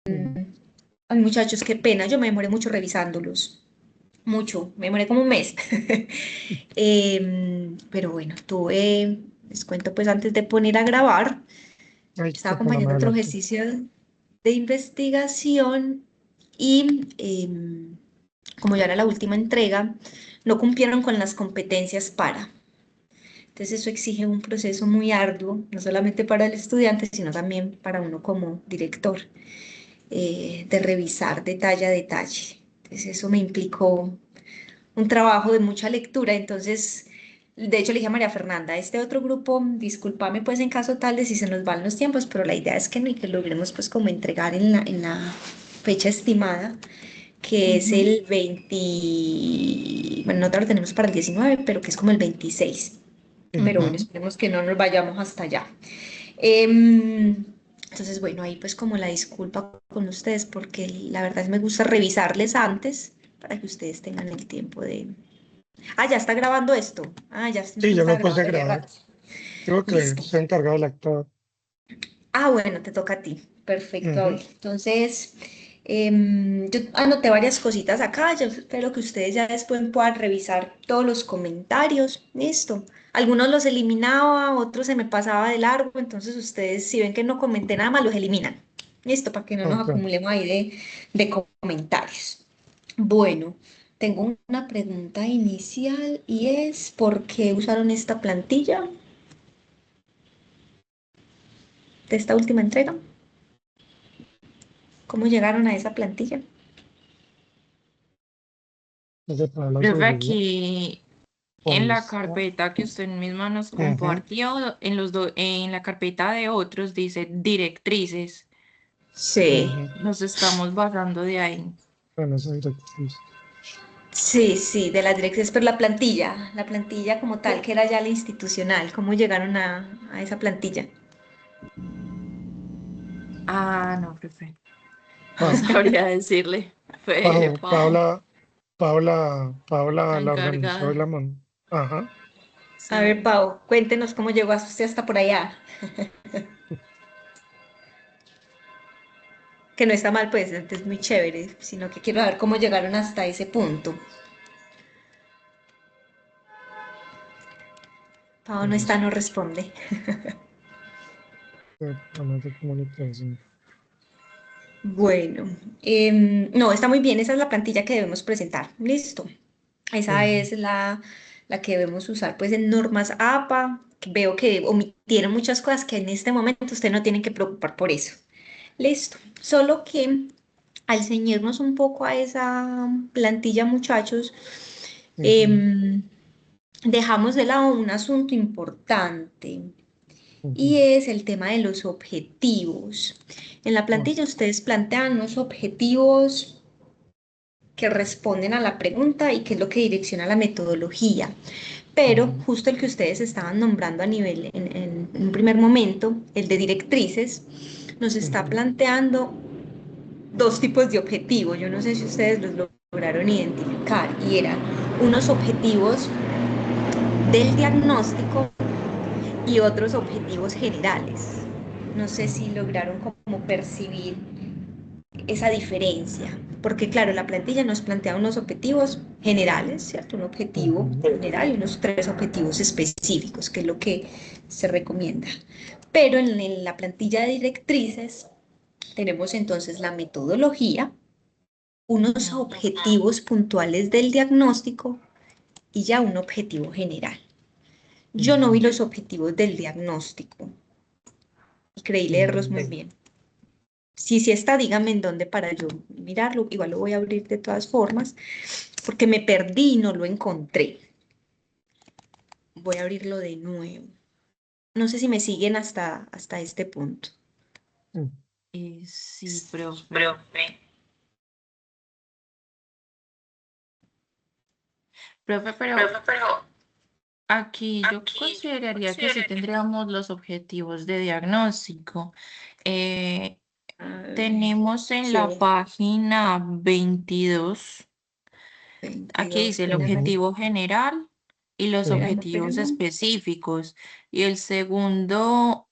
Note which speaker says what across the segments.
Speaker 1: Mm,
Speaker 2: Ay, muchachos, qué pena, yo me demoré mucho revisándolos. Mucho, me demoré como un mes. Pero bueno, les cuento pues antes de poner a grabar,
Speaker 1: Ay,
Speaker 2: estaba
Speaker 1: qué pena, me
Speaker 2: acompañando otro
Speaker 1: adelanté.
Speaker 2: ejercicio de investigación y como ya era la última entrega, no cumplieron con las competencias para. Entonces eso exige un proceso muy arduo, no solamente para el estudiante, sino también para uno como director, de revisar detalle a detalle. Entonces eso me implicó un trabajo de mucha lectura, entonces, de hecho le dije a María Fernanda, este otro grupo, discúlpame pues en caso tal de si se nos van los tiempos, pero la idea es que, que logremos pues como entregar en la fecha estimada, que es
Speaker 1: Ujú,
Speaker 2: el 20, bueno, nosotros lo tenemos para el 19, pero que es como el 26, pero bueno,
Speaker 1: ujú.
Speaker 2: esperemos que no nos vayamos hasta allá. Em, entonces, bueno, ahí pues como la disculpa con ustedes, porque la verdad es me gusta revisarles antes para que ustedes tengan el tiempo de... Ah, ya está grabando esto. Ah, ya esto
Speaker 1: Sí,
Speaker 2: no
Speaker 1: yo me
Speaker 2: estaba
Speaker 1: puse a
Speaker 2: grabando hace
Speaker 1: grabar.
Speaker 2: rato.
Speaker 1: Tengo que
Speaker 2: Listo.
Speaker 1: ser encargado del actor.
Speaker 2: Ah, bueno, te toca a ti. Perfecto,
Speaker 1: Ujú.
Speaker 2: Abel. Entonces, yo anoté varias cositas acá. Yo espero que ustedes ya después puedan revisar todos los comentarios. Listo. Algunos los eliminaba, otros se me pasaba de largo. Entonces, ustedes, si ven que no comenté nada más, los eliminan. Listo, para que no nos
Speaker 1: Ok.
Speaker 2: acumulemos ahí de comentarios. Bueno, tengo una pregunta inicial y es: ¿por qué usaron esta plantilla de esta última entrega? ¿Cómo llegaron a esa plantilla?
Speaker 1: Entonces, para la
Speaker 3: Profe,
Speaker 1: seguridad,
Speaker 3: aquí en la
Speaker 1: pones.
Speaker 3: carpeta que usted misma nos
Speaker 1: Ujú.
Speaker 3: compartió, en la carpeta de otros dice directrices.
Speaker 2: Sí,
Speaker 1: Ujú.
Speaker 3: Nos estamos basando de ahí.
Speaker 1: Bueno, esa directriz.
Speaker 2: sí, sí, de las directrices, pero la plantilla como tal, que era ya la institucional, ¿cómo llegaron a esa plantilla?
Speaker 3: Ah, no, profe. No
Speaker 1: Pa-
Speaker 3: sabría decirle. Fue Pau,
Speaker 1: Paula
Speaker 3: la
Speaker 1: la organizó y
Speaker 3: encargada.
Speaker 1: Ajá.
Speaker 2: A ver,
Speaker 3: Sí.
Speaker 2: Pau, cuéntenos cómo llegó usted hasta por allá. Que no está mal, pues, es muy chévere, sino que quiero saber cómo llegaron hasta ese punto. Pau no está,
Speaker 1: Eso.
Speaker 2: no responde.
Speaker 1: Además de comunicación.
Speaker 2: Bueno, no, está muy bien, esa es la plantilla que debemos presentar. Listo. Esa
Speaker 1: Ujú.
Speaker 2: es la que debemos usar pues en normas APA. Veo que omitieron muchas cosas que en este momento usted no tiene que preocupar por eso. Listo. Solo que al ceñirnos un poco a esa plantilla, muchachos,
Speaker 1: Ujú.
Speaker 2: em, dejamos de lado un asunto importante
Speaker 1: Ujú.
Speaker 2: y es el tema de los objetivos. En la
Speaker 1: Bueno.
Speaker 2: plantilla ustedes plantean unos objetivos que responden a la pregunta y qué es lo que direcciona la metodología. Pero
Speaker 1: Ujú.
Speaker 2: justo el que ustedes estaban nombrando a nivel, en un primer momento, el de directrices, nos está
Speaker 1: Ujú.
Speaker 2: planteando dos tipos de objetivos. Yo no sé si ustedes los lograron identificar y eran unos objetivos del diagnóstico y otros objetivos generales. No sé si
Speaker 1: Ujú.
Speaker 2: lograron como percibir esa diferencia, porque claro, la plantilla nos plantea unos objetivos generales, ¿cierto? Un objetivo
Speaker 1: Ujú.
Speaker 2: general y unos tres objetivos específicos, que es lo que se recomienda. Pero en la plantilla de directrices tenemos entonces la metodología, unos objetivos puntuales del diagnóstico y ya un objetivo general. Yo no vi
Speaker 1: Ujú.
Speaker 2: los objetivos del diagnóstico y creí leerlos muy
Speaker 1: Mm.
Speaker 2: bien. Si está, dígame en dónde para yo mirarlo. Igual lo voy a abrir de todas formas, porque me perdí y no lo encontré. Voy a abrirlo de nuevo. No sé si me siguen hasta este punto.
Speaker 1: Mm.
Speaker 3: Sí, profe.
Speaker 2: Profe.
Speaker 3: Profe, pero
Speaker 2: Profe, pero
Speaker 3: aquí yo
Speaker 2: aquí yo
Speaker 3: consideraría que sí
Speaker 2: consideraría...
Speaker 3: tendríamos los objetivos de diagnóstico. Eh,
Speaker 2: A ver,
Speaker 3: Tenemos en la
Speaker 2: sí,
Speaker 3: página 22, aquí
Speaker 2: 22,
Speaker 3: dice el
Speaker 1: Ujú.
Speaker 3: objetivo general y los
Speaker 1: Sí.
Speaker 2: espérame,
Speaker 3: objetivos
Speaker 2: espérame.
Speaker 3: específicos. Y el segundo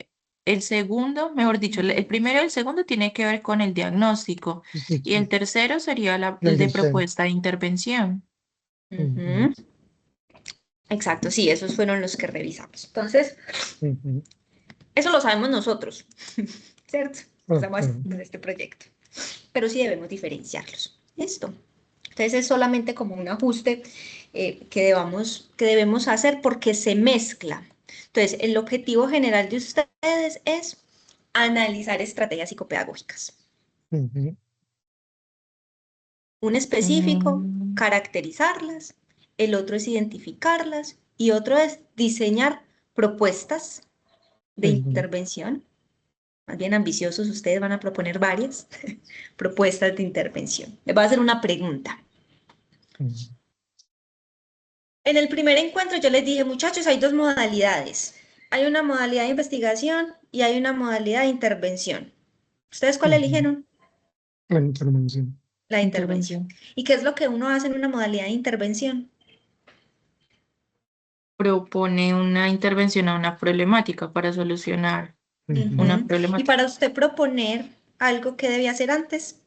Speaker 3: el segundo, mejor dicho, el primero y el segundo tiene que ver con el diagnóstico
Speaker 1: Sí,
Speaker 3: y el tercero sería
Speaker 1: el
Speaker 3: el de
Speaker 1: diseño.
Speaker 3: propuesta de intervención.
Speaker 2: Ujú. Exacto, sí, esos fueron los que revisamos. Entonces,
Speaker 1: Ujú.
Speaker 2: eso lo sabemos nosotros, ¿cierto? Estamos
Speaker 1: Ok.
Speaker 2: haciendo este proyecto. Pero sí debemos diferenciarlos. Listo. Entonces es solamente como un ajuste que debemos hacer porque se mezcla. Entonces, el objetivo general de ustedes es analizar estrategias psicopedagógicas.
Speaker 1: Ujú.
Speaker 2: Un específico,
Speaker 3: Mm,
Speaker 2: caracterizarlas, el otro es identificarlas y otro es diseñar propuestas de
Speaker 1: Ujú.
Speaker 2: intervención. Más bien ambiciosos, ustedes van a proponer varias propuestas de intervención. Les voy a hacer una pregunta.
Speaker 1: Ujú.
Speaker 2: En el primer encuentro yo les dije, muchachos, hay dos modalidades. Hay una modalidad de investigación y hay una modalidad de intervención. ¿Ustedes cuál
Speaker 1: Ujú.
Speaker 2: eligieron?
Speaker 1: La intervención.
Speaker 2: La intervención.
Speaker 3: intervención.
Speaker 2: ¿Y qué es lo que uno hace en una modalidad de intervención?
Speaker 3: Propone una intervención a una problemática para solucionar
Speaker 1: Ujú.
Speaker 3: una
Speaker 2: Ujú. Y
Speaker 3: problemática,
Speaker 2: para usted proponer algo que debía hacer antes.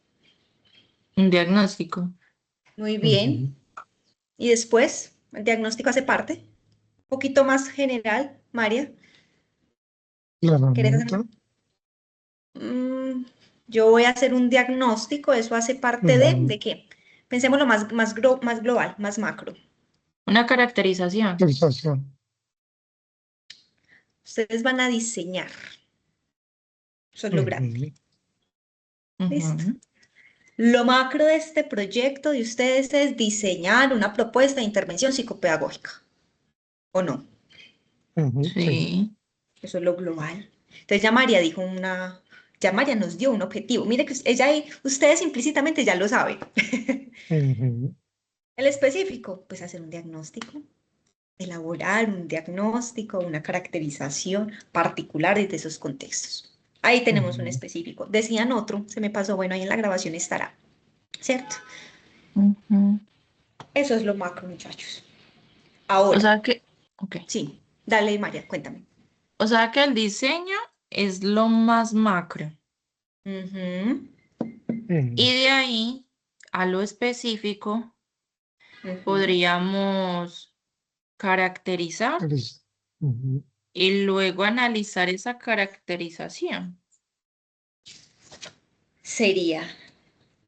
Speaker 3: un diagnóstico.
Speaker 2: Muy bien.
Speaker 1: Ujú.
Speaker 2: Y después, el diagnóstico hace parte. Un poquito más general, María.
Speaker 1: La
Speaker 2: ¿Querés
Speaker 1: herramienta.
Speaker 2: hacer? Mm, yo voy a hacer un diagnóstico, eso hace parte
Speaker 1: Ujú.
Speaker 2: ¿de qué? Pensemos lo más global, más macro.
Speaker 3: Una caracterización.
Speaker 1: Sensación.
Speaker 2: Ustedes van a diseñar, eso es lo grande.
Speaker 1: Ujú.
Speaker 2: ¿Listo?
Speaker 3: Ujú,
Speaker 2: Lo macro de este proyecto de ustedes es diseñar una propuesta de intervención psicopedagógica, ¿o no?
Speaker 1: Ujú. Sí.
Speaker 3: sí.
Speaker 2: Eso es lo global. Entonces ya María dijo ya María nos dio un objetivo. Mire que ustedes implícitamente ya lo saben.
Speaker 1: Ujú.
Speaker 2: El específico, pues hacer un diagnóstico, elaborar un diagnóstico, una caracterización particular de esos contextos. Ahí tenemos un
Speaker 1: Ujú.
Speaker 2: específico. Decían otro, se me pasó, bueno, ahí en la grabación estará, ¿cierto?
Speaker 3: Ujú.
Speaker 2: Eso es lo macro, muchachos.
Speaker 3: O
Speaker 2: Ahora,
Speaker 3: sea que, ok.
Speaker 2: sí, dale, María, cuéntame.
Speaker 3: O sea que el diseño es lo más macro.
Speaker 2: Ujú,
Speaker 1: Ujú.
Speaker 3: Y de ahí a lo específico
Speaker 2: ujú.
Speaker 3: podríamos caracterizar
Speaker 1: Listo. Ujú.
Speaker 3: y luego analizar esa caracterización.
Speaker 2: Sería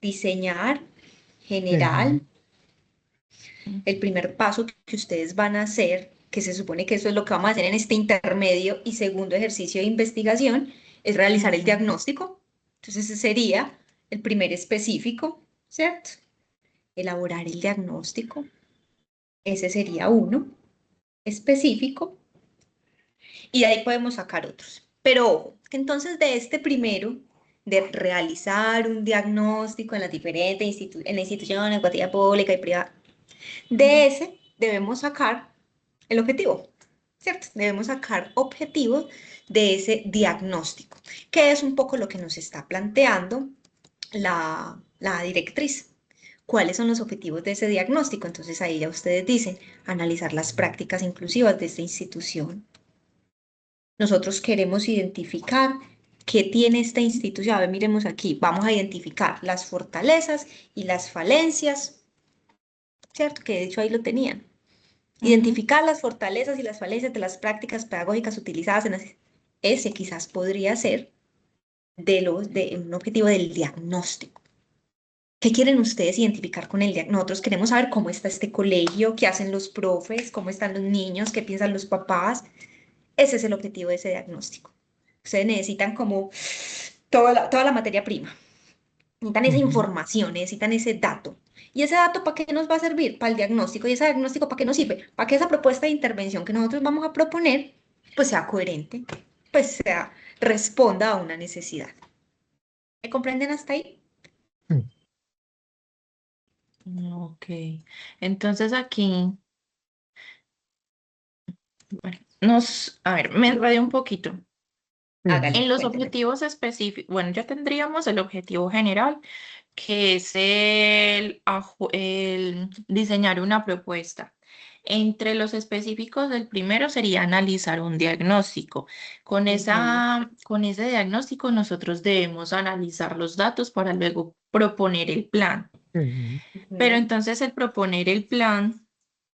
Speaker 2: diseñar general.
Speaker 1: Ujú.
Speaker 2: El primer paso que ustedes van a hacer, que se supone que eso es lo que vamos a hacer en este intermedio y segundo ejercicio de investigación, es realizar el
Speaker 3: Ujú.
Speaker 2: diagnóstico. Entonces ese sería el primer específico, ¿cierto? Elaborar el diagnóstico. Ese sería uno específico y de ahí podemos sacar otros. Pero ojo, que entonces de este primero, de realizar un diagnóstico en las diferentes en la institución educativa pública y privada, de ese debemos sacar el objetivo, ¿cierto? Debemos sacar objetivos de ese diagnóstico, que es un poco lo que nos está planteando la directriz. ¿Cuáles son los objetivos de ese diagnóstico? Entonces ahí ya ustedes dicen, analizar las prácticas inclusivas de esta institución. Nosotros queremos identificar qué tiene esta institución. A ver, miremos aquí, vamos a identificar las fortalezas y las falencias, ¿cierto? Que de hecho ahí lo tenían.
Speaker 3: Ujú.
Speaker 2: Identificar las fortalezas y las falencias de las prácticas pedagógicas utilizadas ese quizás podría ser de un objetivo del diagnóstico. ¿Qué quieren ustedes identificar con el diagnóstico? Nosotros queremos saber cómo está este colegio, qué hacen los profes, cómo están los niños, qué piensan los papás. Ese es el objetivo de ese diagnóstico. Ustedes necesitan como toda la materia prima. Necesitan esa
Speaker 1: Ujú.
Speaker 2: información, necesitan ese dato. ¿Y ese dato para qué nos va a servir? Para el diagnóstico. ¿Y ese diagnóstico para qué nos sirve? Para que esa propuesta de intervención que nosotros vamos a proponer, pues sea coherente, pues responda a una necesidad. ¿Me comprenden hasta ahí?
Speaker 1: Sí.
Speaker 3: Ok. Entonces aquí, bueno, a ver, me enredé un poquito.
Speaker 1: Ujú.
Speaker 3: En
Speaker 2: Hágale,
Speaker 3: los
Speaker 2: cuénteme.
Speaker 3: objetivos específicos, bueno, ya tendríamos el objetivo general, que es el diseñar una propuesta. Entre los específicos, el primero sería analizar un diagnóstico. Con ese diagnóstico nosotros debemos analizar los datos para luego proponer el plan.
Speaker 1: ujú,
Speaker 3: Pero
Speaker 2: Ujú.
Speaker 3: entonces el proponer el plan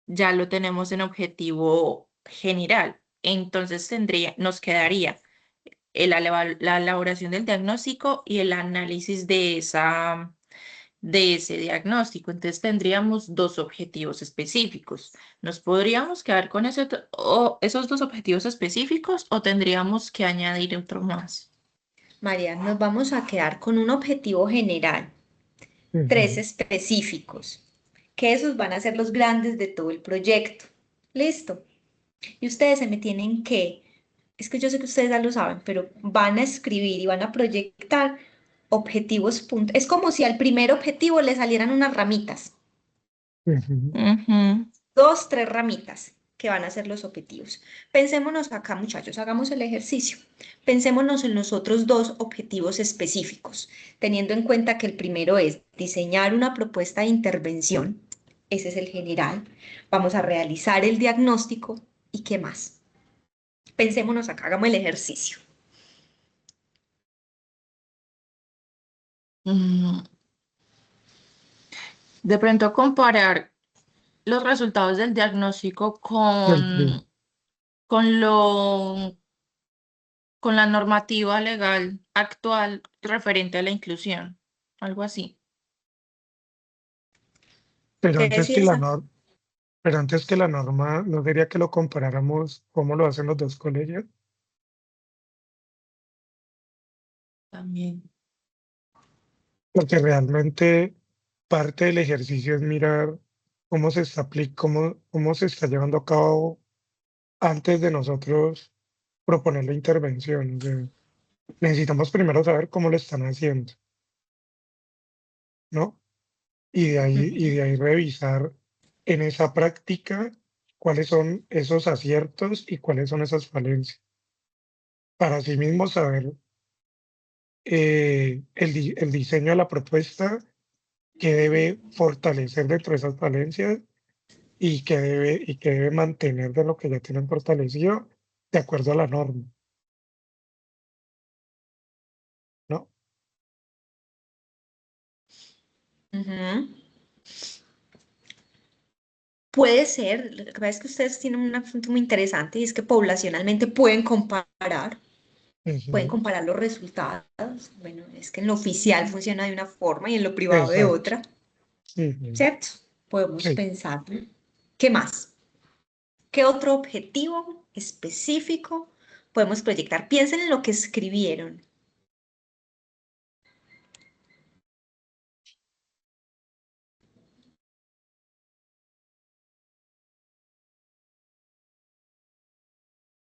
Speaker 3: ya lo tenemos en objetivo general. Entonces nos quedaría la elaboración del diagnóstico y el análisis de ese diagnóstico. Entonces tendríamos dos objetivos específicos. ¿Nos podríamos quedar con esos dos objetivos específicos o tendríamos que añadir otro más?
Speaker 2: María, nos vamos a quedar con un objetivo general, tres
Speaker 1: ujú.
Speaker 2: específicos, que esos van a ser los grandes de todo el proyecto. ¿Listo? Y ustedes se me tienen que, es que yo sé que ustedes ya lo saben, pero van a escribir y van a proyectar objetivos. Es como si al primer objetivo le salieran unas ramitas,
Speaker 1: Ujú.
Speaker 3: Ujú.
Speaker 2: dos, tres ramitas que van a ser los objetivos. Pensémonos acá, muchachos, hagamos el ejercicio. Pensémonos en los otros dos objetivos específicos, teniendo en cuenta que el primero es diseñar una propuesta de intervención. Ese es el general. Vamos a realizar el diagnóstico y qué más. Pensémonos acá, hagamos el ejercicio.
Speaker 3: Mm, De pronto comparar los resultados del diagnóstico
Speaker 1: Del pri-
Speaker 3: con con la normativa legal actual referente a la inclusión, algo así.
Speaker 1: Pero
Speaker 2: ¿Qué
Speaker 1: antes que
Speaker 2: decías?
Speaker 1: la norma, pero antes que la norma, ¿no sería que lo comparáramos cómo lo hacen los dos colegios?
Speaker 3: También.
Speaker 1: Porque realmente parte del ejercicio es mirar cómo se está llevando a cabo antes de nosotros proponer la intervención. O sea, necesitamos primero saber cómo lo están haciendo, ¿no? Y de ahí revisar en esa práctica cuáles son esos aciertos y cuáles son esas falencias. Para así mismo saber el diseño de la propuesta que debe fortalecer dentro de esas falencias y que debe mantener de lo que ya tienen fortalecido de acuerdo a la norma, ¿no?
Speaker 2: Ujú. Puede ser, lo que pasa es que ustedes tienen un asunto muy interesante y es que poblacionalmente pueden
Speaker 1: Ujú,
Speaker 2: comparar los resultados. Bueno, es que en lo oficial funciona de una forma y en lo privado de
Speaker 1: exacto.
Speaker 2: otra,
Speaker 1: Ujú,
Speaker 2: ¿cierto? Podemos
Speaker 1: sí.
Speaker 2: pensar. ¿Qué más? ¿Qué otro objetivo específico podemos proyectar? Piensen en lo que escribieron.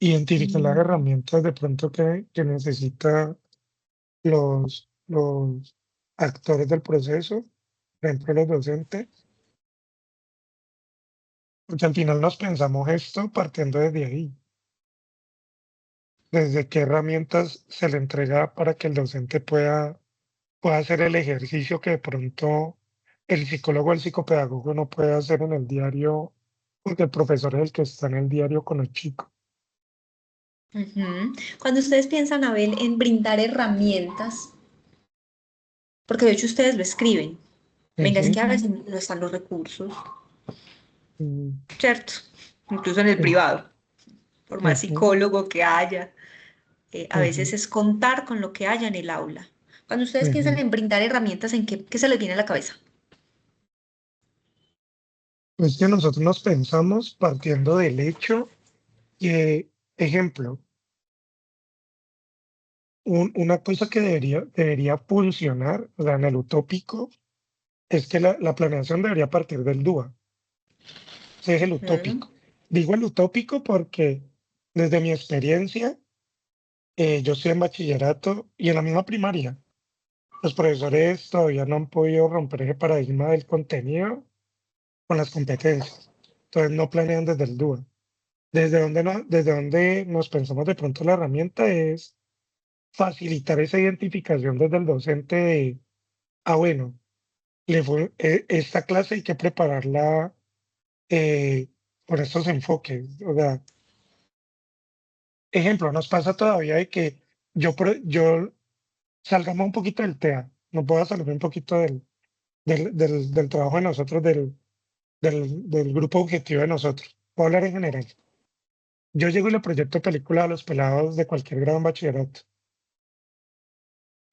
Speaker 1: Identificar las
Speaker 3: Mm,
Speaker 1: herramientas de pronto que necesita los actores del proceso, por ejemplo, los docentes, porque al final nos pensamos esto partiendo desde ahí, desde qué herramientas se le entrega para que el docente pueda hacer el ejercicio que de pronto el psicólogo o el psicopedagogo no puede hacer en el diario, porque el profesor es el que está en el diario con el chico.
Speaker 2: Ujú. Cuando ustedes piensan, Abel, en brindar herramientas, porque de hecho ustedes lo escriben, venga, es
Speaker 1: Ujú,
Speaker 2: que a
Speaker 3: ujú,
Speaker 2: veces no están los recursos,
Speaker 1: mm,
Speaker 2: ¿cierto? Incluso en el
Speaker 1: mm,
Speaker 2: privado, por más
Speaker 1: ujú,
Speaker 2: psicólogo que haya, a veces
Speaker 1: ujú,
Speaker 2: es contar con lo que haya en el aula. Cuando ustedes piensan
Speaker 1: ujú.
Speaker 2: en brindar herramientas, ¿en qué se les viene a la cabeza?
Speaker 1: Es que nosotros nos pensamos partiendo del hecho que, ejemplo, una cosa que debería funcionar, o sea, en el utópico, es que la planeación debería partir del DUA. Ese es el
Speaker 2: Ujú,
Speaker 1: utópico. Digo el utópico porque desde mi experiencia, yo estoy en bachillerato y en la misma primaria, los profesores todavía no han podido romper ese paradigma del contenido con las competencias. Entonces no planean desde el DUA. Desde donde nos pensamos de pronto la herramienta es facilitar esa identificación desde el docente de, bueno, esta clase hay que prepararla, por estos enfoques. O sea, ejemplo, nos pasa todavía de que yo salgamos un poquito del TEA, no puedo salir un poquito del trabajo de nosotros, del grupo objetivo de nosotros. Puedo hablar en general. Yo llego y le proyecto película a los pelados de cualquier grado en bachillerato.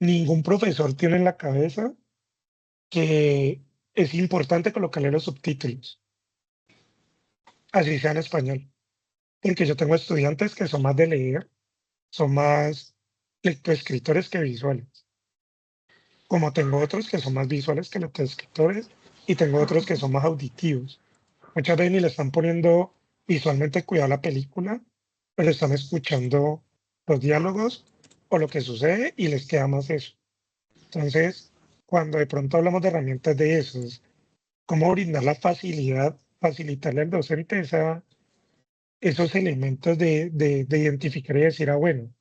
Speaker 1: Ningún profesor tiene en la cabeza que es importante colocarle los subtítulos, así sea en español, porque yo tengo estudiantes que son más de leer, son más lectoescritores que visuales, como tengo otros que son más visuales que lectoescritores y tengo otros que son más auditivos. Muchas veces ni le están poniendo visualmente cuidado a la película, pero están escuchando los diálogos o lo que sucede y les queda más eso. Entonces, cuando de pronto hablamos de herramientas de esos, cómo brindar la facilidad, facilitarle al docente esos elementos de identificar y decir, ah, bueno,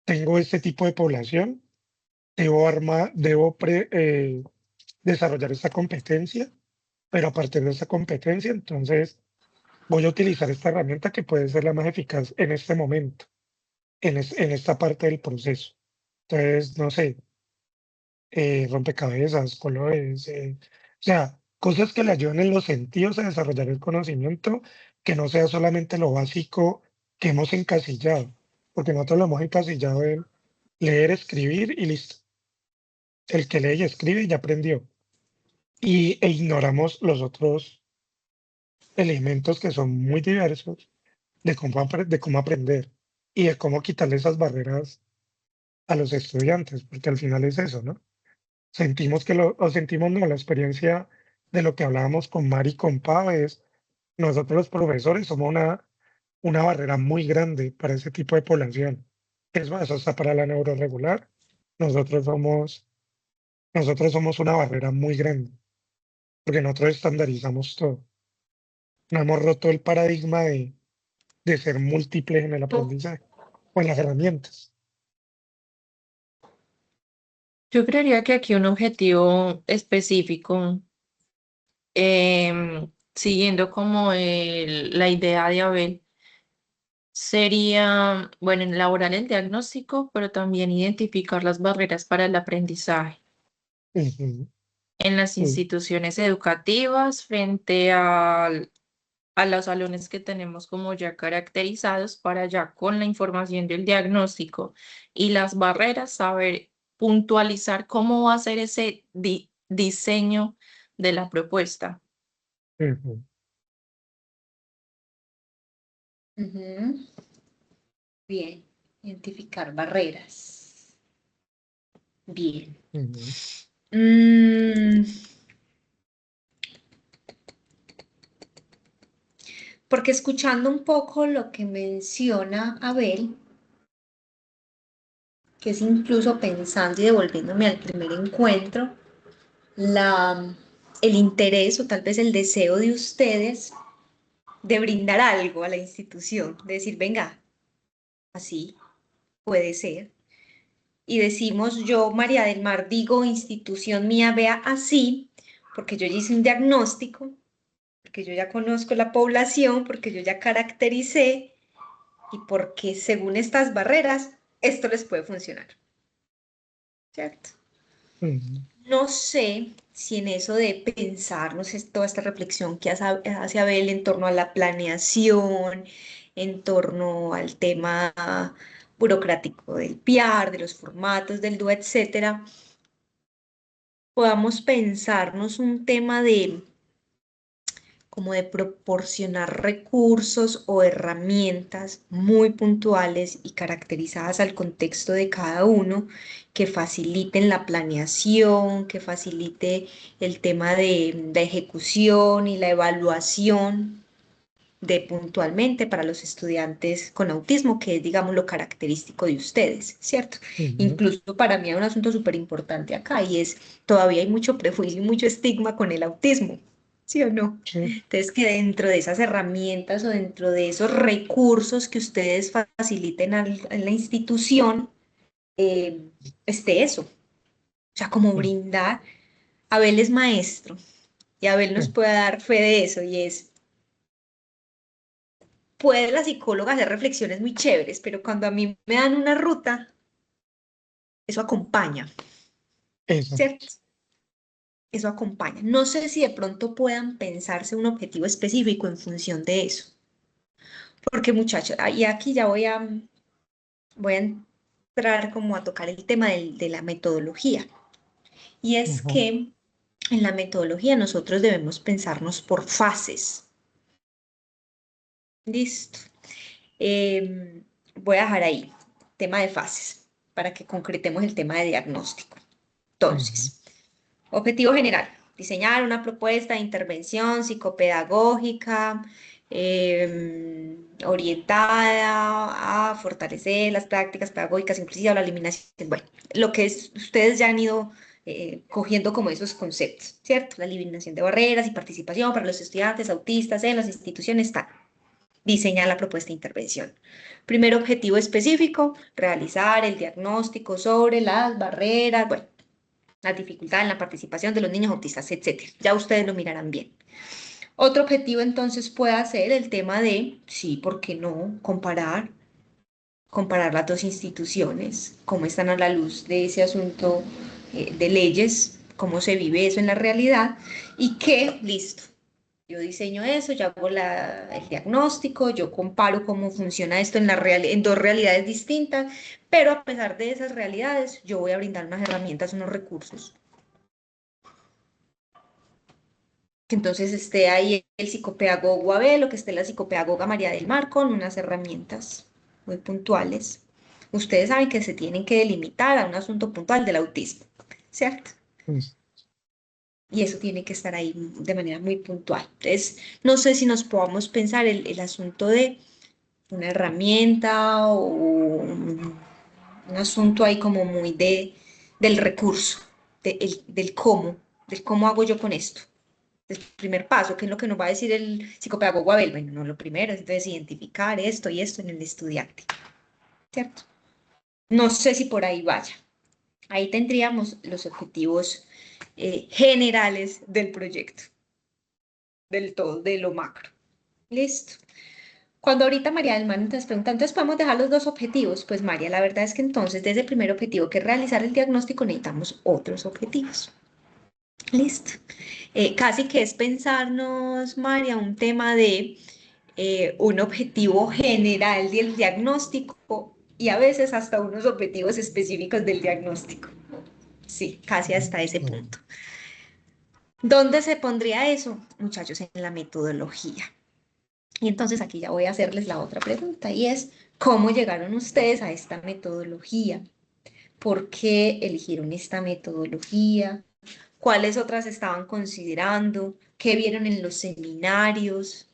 Speaker 1: tengo este tipo de población, debo desarrollar esta competencia, pero a partir de esa competencia, entonces voy a utilizar esta herramienta que puede ser la más eficaz en este momento, en esta parte del proceso. Entonces, no sé, rompecabezas, colores, o sea, cosas que le ayuden en los sentidos a desarrollar el conocimiento, que no sea solamente lo básico que hemos encasillado, porque nosotros lo hemos encasillado en leer, escribir y listo. El que lee y escribe ya aprendió. E ignoramos los otros elementos que son muy diversos de cómo aprender y de cómo quitarle esas barreras a los estudiantes, porque al final es eso, ¿no? Sentimos o sentimos no, la experiencia de lo que hablábamos con Mari y con Pau es, nosotros los profesores somos una barrera muy grande para ese tipo de población. Es más, hasta para la neurorregular, nosotros somos, nosotros somos una barrera muy grande, porque nosotros estandarizamos todo. No hemos roto el paradigma de ser múltiples en el aprendizaje o en las herramientas.
Speaker 3: Yo creería que aquí un objetivo específico, siguiendo como la idea de Abel, sería, bueno, elaborar el diagnóstico, pero también identificar las barreras para el aprendizaje
Speaker 1: Ujú,
Speaker 3: en las
Speaker 1: sí,
Speaker 3: instituciones educativas frente a los salones que tenemos como ya caracterizados para ya con la información del diagnóstico y las barreras saber puntualizar cómo va a ser ese diseño de la propuesta.
Speaker 1: ujú,
Speaker 2: Ujú. Bien, identificar barreras. Bien.
Speaker 1: ujú,
Speaker 2: Mm, porque escuchando un poco lo que menciona Abel, que es incluso pensando y devolviéndome al primer encuentro, la, el interés o tal vez el deseo de ustedes de brindar algo a la institución, de decir, venga, así puede ser. Y decimos, yo, María del Mar, digo, institución mía, vea así, porque yo ya hice un diagnóstico, porque yo ya conozco la población, porque yo ya caractericé y porque según estas barreras, esto les puede funcionar, ¿cierto?
Speaker 1: ujú,
Speaker 2: No sé si en eso de pensar, no sé, toda esta reflexión que hace Abel en torno a la planeación, en torno al tema burocrático del PR, de los formatos del DUA, etcétera, podamos pensarnos un tema de como de proporcionar recursos o herramientas muy puntuales y caracterizadas al contexto de cada uno que faciliten la planeación, que facilite el tema de la ejecución y la evaluación de puntualmente para los estudiantes con autismo, que es, digamos, lo característico de ustedes, ¿cierto?
Speaker 1: ujú,
Speaker 2: Incluso para mí hay un asunto súper importante acá y es, todavía hay mucho prejuicio y mucho estigma con el autismo, ¿sí o no?
Speaker 1: sí,
Speaker 2: Entonces, que dentro de esas herramientas o dentro de esos recursos que ustedes faciliten en la institución, esté eso. O sea, como
Speaker 1: sí,
Speaker 2: brindar, Abel es maestro y Abel nos
Speaker 1: sí,
Speaker 2: puede dar fe de eso y es puede la psicóloga hacer reflexiones muy chéveres, pero cuando a mí me dan una ruta, eso acompaña,
Speaker 1: Eso.
Speaker 2: ¿cierto? Eso acompaña. No sé si de pronto puedan pensarse un objetivo específico en función de eso. Porque muchachos, y aquí ya voy a entrar como a tocar el tema de la metodología. Y es
Speaker 1: Ujú,
Speaker 2: que en la metodología nosotros debemos pensarnos por fases. Listo. Voy a dejar ahí, tema de fases, para que concretemos el tema de diagnóstico.
Speaker 1: ujú,
Speaker 2: Entonces, objetivo general, diseñar una propuesta de intervención psicopedagógica orientada a fortalecer las prácticas pedagógicas inclusivas, la eliminación, bueno, lo que ustedes ya han ido cogiendo como esos conceptos, ¿cierto? La eliminación de barreras y participación para los estudiantes autistas en las instituciones, tal. Diseñar la propuesta de intervención. Primer objetivo específico, realizar el diagnóstico sobre las barreras, bueno, la dificultad en la participación de los niños autistas, etcétera. Ya ustedes lo mirarán bien. Otro objetivo entonces puede ser el tema de, sí, ¿por qué no? Comparar las dos instituciones, cómo están a la luz de ese asunto de leyes, cómo se vive eso en la realidad y que, listo, yo diseño eso, yo hago el diagnóstico, yo comparo cómo funciona esto en dos realidades distintas, pero a pesar de esas realidades, yo voy a brindar unas herramientas, unos recursos. Que entonces esté ahí el psicopedagogo Abel o que esté la psicopedagoga María del Mar con unas herramientas muy puntuales. Ustedes saben que se tienen que delimitar a un asunto puntual del autismo, ¿cierto?
Speaker 1: pues,
Speaker 2: Y eso tiene que estar ahí de manera muy puntual. Entonces, no sé si nos podamos pensar el asunto de una herramienta o un asunto ahí como muy del recurso, del cómo hago yo con esto. El primer paso, que es lo que nos va a decir el psicopedagogo Abel. Bueno, no, lo primero es entonces identificar esto y esto en el estudiante, ¿cierto? No sé si por ahí vaya. Ahí tendríamos los objetivos generales del proyecto, del todo, de lo macro. Listo. Cuando ahorita María del Mar nos pregunta, entonces podemos dejar los dos objetivos. Pues María, la verdad es que entonces desde el primer objetivo, que es realizar el diagnóstico, necesitamos otros objetivos. Listo. Casi que es pensarnos, María, un tema de un objetivo general del diagnóstico y a veces hasta unos objetivos específicos del diagnóstico. Sí, casi hasta ese
Speaker 1: ujú.
Speaker 2: punto. ¿Dónde se pondría eso, muchachos? En la metodología. Y entonces aquí ya voy a hacerles la otra pregunta y es, ¿cómo llegaron ustedes a esta metodología? ¿Por qué eligieron esta metodología? ¿Cuáles otras estaban considerando? ¿Qué vieron en los seminarios?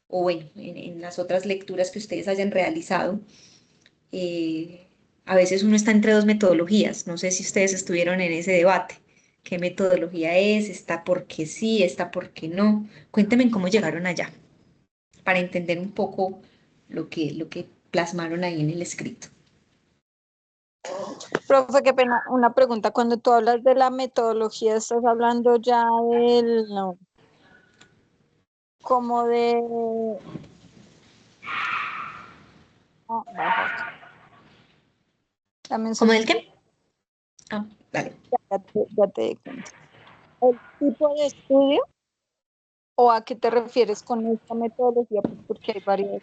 Speaker 2: O bueno, en las otras lecturas que ustedes hayan realizado. Eh, a veces uno está entre dos metodologías. No sé si ustedes estuvieron en ese debate. ¿Qué metodología es? ¿Está porque sí? ¿Está porque no? Cuéntenme cómo llegaron allá, para entender un poco lo que plasmaron ahí en el escrito.
Speaker 4: Profe, qué pena, una pregunta. Cuando tú hablas de la metodología, ¿estás hablando ya del, no, como de, baja, dame un
Speaker 2: ¿Cómo del
Speaker 4: segundo,
Speaker 2: qué? Ah, dale.
Speaker 4: ya te di cuenta. ¿El tipo de estudio o a qué te refieres con esta metodología? Pues porque hay varias.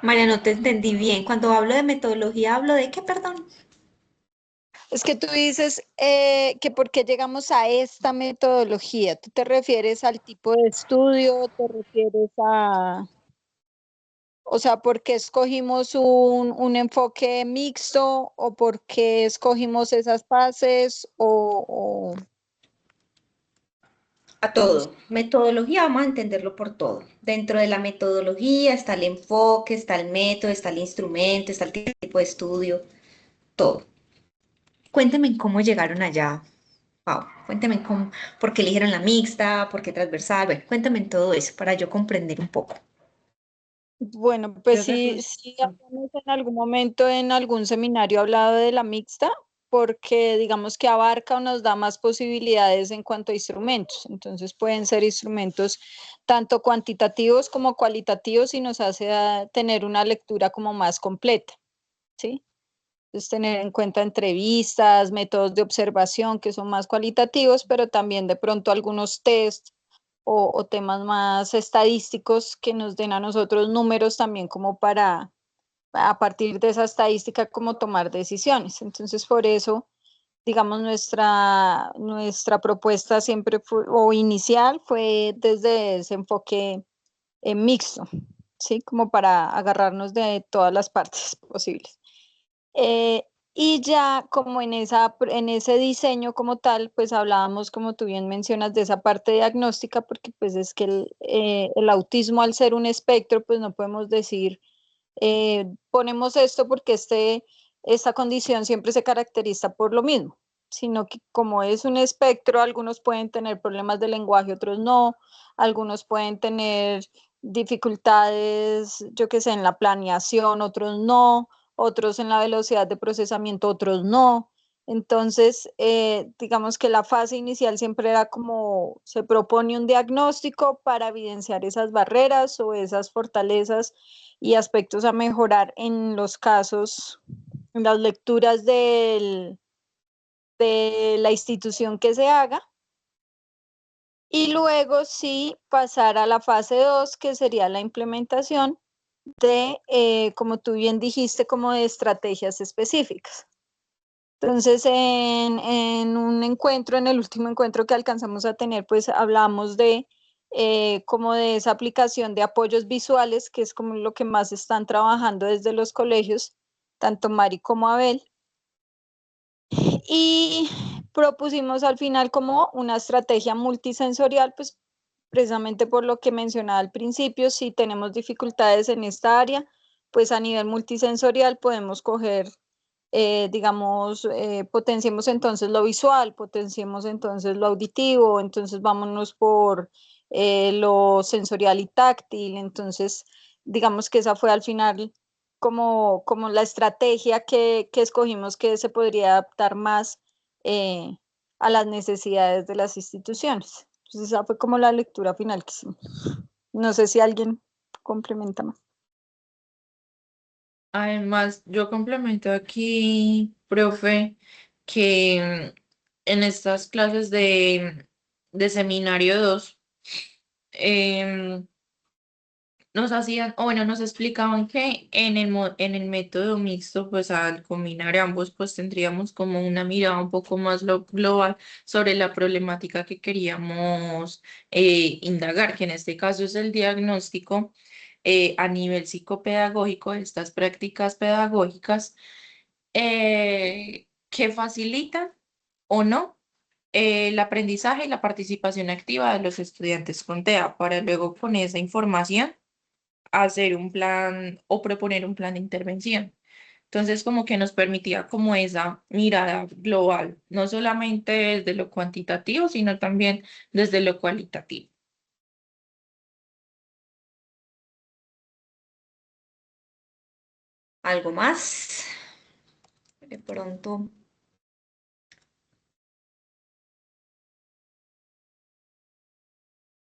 Speaker 2: María, no te entendí bien. Cuando hablo de metodología, ¿hablo de qué, perdón?
Speaker 4: Es que tú dices que por qué llegamos a esta metodología. ¿Tú te refieres al tipo de estudio? ¿Te refieres a, o sea, por qué escogimos un enfoque mixto o por qué escogimos esas fases o
Speaker 2: A
Speaker 4: no sé?
Speaker 2: todo. Metodología, vamos a entenderlo por todo. Dentro de la metodología está el enfoque, está el método, está el instrumento, está el tipo de estudio, todo. Cuéntenme cómo llegaron allá, Pau. Cuéntenme por qué eligieron la mixta, por qué transversal. Bueno, cuéntenme todo eso para yo comprender un poco.
Speaker 4: Bueno,
Speaker 2: ¿Qué
Speaker 4: pues
Speaker 2: otras
Speaker 4: sí,
Speaker 2: son?
Speaker 4: sí, habíamos en algún momento en algún seminario hablado de la mixta, porque digamos que abarca o nos da más posibilidades en cuanto a instrumentos. Entonces pueden ser instrumentos tanto cuantitativos como cualitativos y nos hace tener una lectura como más completa, ¿sí? Entonces tener en cuenta entrevistas, métodos de observación que son más cualitativos, pero también de pronto algunos test o temas más estadísticos que nos den a nosotros números también como para a partir de esa estadística como tomar decisiones. Entonces, por eso, digamos, nuestra propuesta siempre fue, o inicial fue desde ese enfoque mixto, ¿sí? Como para agarrarnos de todas las partes posibles. Y ya como en ese diseño como tal, pues hablábamos, como tú bien mencionas, de esa parte diagnóstica, porque pues es que el autismo al ser un espectro, pues no podemos decir ponemos esto porque esta condición siempre se caracteriza por lo mismo, sino que como es un espectro, algunos pueden tener problemas de lenguaje, otros no, algunos pueden tener dificultades, yo qué sé, en la planeación, otros no, otros en la velocidad de procesamiento, otros no. Entonces, digamos que la fase inicial siempre era como se propone un diagnóstico para evidenciar esas barreras o esas fortalezas y aspectos a mejorar en los casos, en las lecturas de la institución que se haga. Y luego sí pasar a la fase 2, que sería la implementación de, como tú bien dijiste, como de estrategias específicas. Entonces, en un encuentro, en el último encuentro que alcanzamos a tener, pues hablamos de como de esa aplicación de apoyos visuales, que es como lo que más están trabajando desde los colegios, tanto Mari como Abel. Y propusimos al final como una estrategia multisensorial, pues precisamente por lo que mencionaba al principio, si tenemos dificultades en esta área, pues a nivel multisensorial podemos coger digamos, potenciemos entonces lo visual, potenciemos entonces lo auditivo, entonces vámonos por lo sensorial y táctil, entonces digamos que esa fue al final como la estrategia que escogimos que se podría adaptar más eh, a las necesidades de las instituciones. Entonces esa fue como la lectura final que hicimos. No sé si alguien complementa más.
Speaker 3: Además, yo complemento aquí, profe, que en estas clases de seminario 2 em, nos hacían, o bueno, nos explicaban que en el método mixto, pues al combinar ambos, pues tendríamos como una mirada un poco más global sobre la problemática que queríamos indagar, que en este caso es el diagnóstico a nivel psicopedagógico, de estas prácticas pedagógicas que facilitan o no el aprendizaje y la participación activa de los estudiantes con TEA, para luego con esa información hacer un plan o proponer un plan de intervención. Entonces, como que nos permitía como esa mirada global, no solamente desde lo cuantitativo, sino también desde lo cualitativo.
Speaker 2: ¿Algo más? De pronto.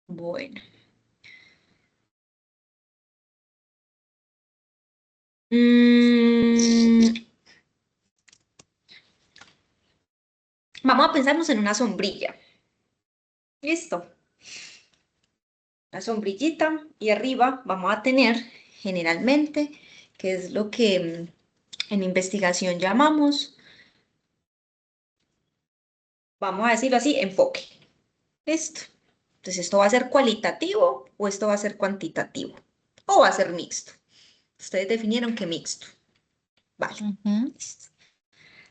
Speaker 2: Bueno. Vamos a pensarnos en una sombrilla. Listo. Una sombrillita y arriba vamos a tener generalmente, que es lo que en investigación llamamos, vamos a decirlo así, enfoque. Listo. Entonces, ¿esto va a ser cualitativo o esto va a ser cuantitativo? ¿O va a ser mixto? Ustedes definieron que mixto. Vale.
Speaker 3: Ujú.
Speaker 2: Listo.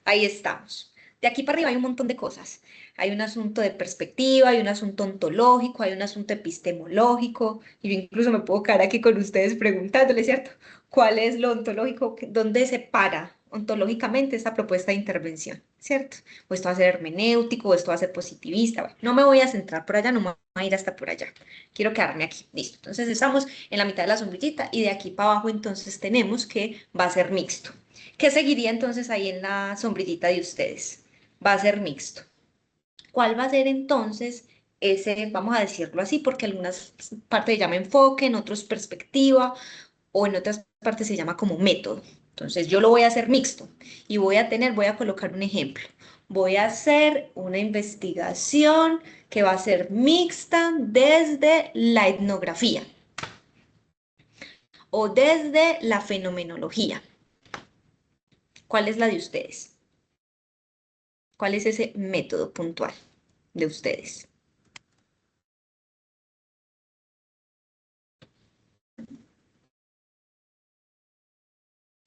Speaker 2: Ahí estamos. De aquí para arriba hay un montón de cosas. Hay un asunto de perspectiva, hay un asunto ontológico, hay un asunto epistemológico. Y yo incluso me puedo quedar aquí con ustedes preguntándole, ¿cierto? ¿Cuál es lo ontológico? ¿Dónde se para ontológicamente esta propuesta de intervención? ¿Cierto? O esto va a ser hermenéutico, o esto va a ser positivista. Bueno, no me voy a centrar por allá, no me voy a ir hasta por allá. Quiero quedarme aquí. Listo. Entonces estamos en la mitad de la sombrillita y de aquí para abajo entonces tenemos que va a ser mixto. ¿Qué seguiría entonces ahí en la sombrillita de ustedes? Va a ser mixto. ¿Cuál va a ser entonces ese, vamos a decirlo así, porque algunas partes se llama enfoque, en otras perspectiva, o en otras partes se llama como método? Entonces yo lo voy a hacer mixto y voy a colocar un ejemplo. Voy a hacer una investigación que va a ser mixta desde la etnografía o desde la fenomenología. ¿Cuál es la de ustedes? ¿Cuál es ese método puntual de ustedes?